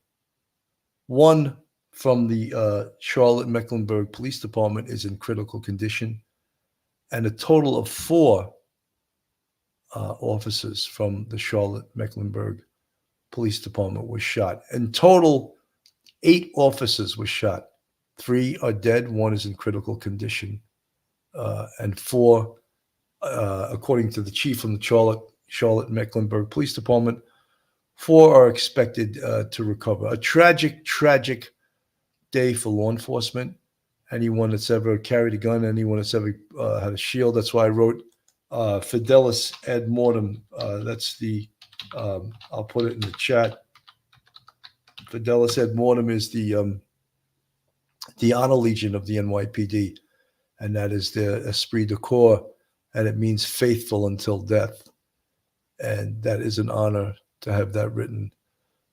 1 from the Charlotte-Mecklenburg Police Department is in critical condition, and a total of 4 officers from the Charlotte-Mecklenburg Police Department were shot. In total, 8 officers were shot. 3 are dead, 1 is in critical condition, and 4, according to the chief from the Charlotte-Mecklenburg Police Department, 4 are expected to recover. A tragic day for law enforcement. Anyone that's ever carried a gun, anyone that's ever had a shield. That's why I wrote Fidelis ad mortem. That's the, I'll put it in the chat. Fidelis ad mortem is the honor legion of the NYPD, and that is their esprit de corps, and it means faithful until death. And that is an honor to have that written.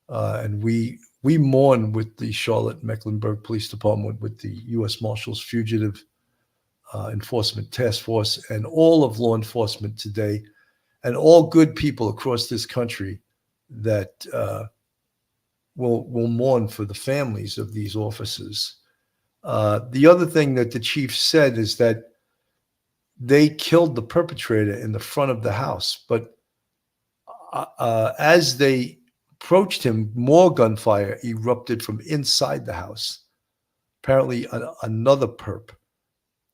And we mourn with the Charlotte-Mecklenburg Police Department, with the US Marshals Fugitive Enforcement Task Force, and all of law enforcement today, and all good people across this country that will mourn for the families of these officers. The other thing that the chief said is that they killed the perpetrator in the front of the house, but as they approached him, more gunfire erupted from inside the house. Apparently, another perp.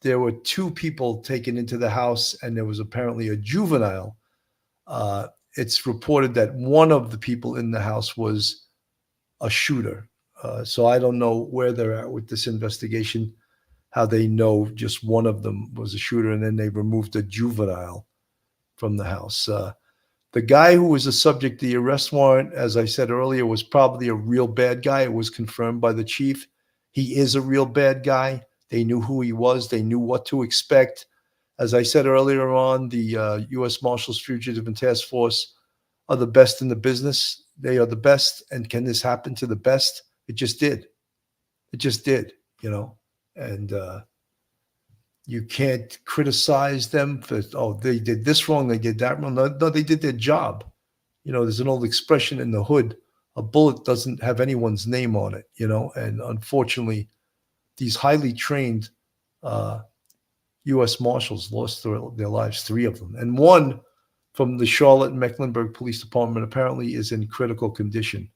There were 2 people taken into the house, and there was apparently a juvenile. It's reported that one of the people in the house was a shooter. So I don't know where they're at with this investigation, how they know just one of them was a shooter, and then they removed a juvenile from the house. The guy who was the subject of the arrest warrant, as I said earlier, was probably a real bad guy. It was confirmed by the chief. He is a real bad guy. They knew who he was. They knew what to expect. As I said earlier on, the U.S. Marshals Fugitive and Task Force are the best in the business. They are the best. And can this happen to the best? It just did. It just did, and you can't criticize them for, they did this wrong, they did that wrong. No, they did their job. There's an old expression in the hood, a bullet doesn't have anyone's name on it, and unfortunately, these highly trained U.S. Marshals lost their lives, 3 of them. And 1 from the Charlotte-Mecklenburg Police Department apparently is in critical condition.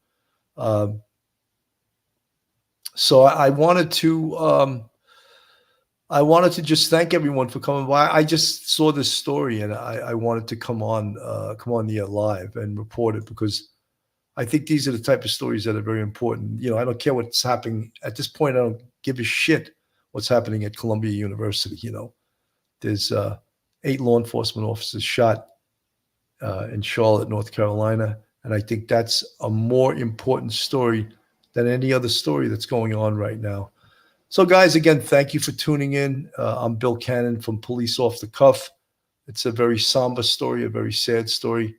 So I wanted to just thank everyone for coming by. I just saw this story, and I wanted to come on the air live and report it, because I think these are the type of stories that are very important. I don't care what's happening at this point. I don't give a shit what's happening at Columbia University. There's 8 law enforcement officers shot in Charlotte, North Carolina, and I think that's a more important story than any other story that's going on right now. So, guys, again, thank you for tuning in. I'm Bill Cannon from Police Off the Cuff. It's a very somber story, a very sad story.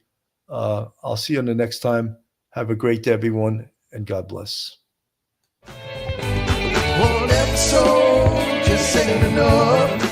I'll see you on the next time. Have a great day, everyone, and God bless. One episode just ain't enough.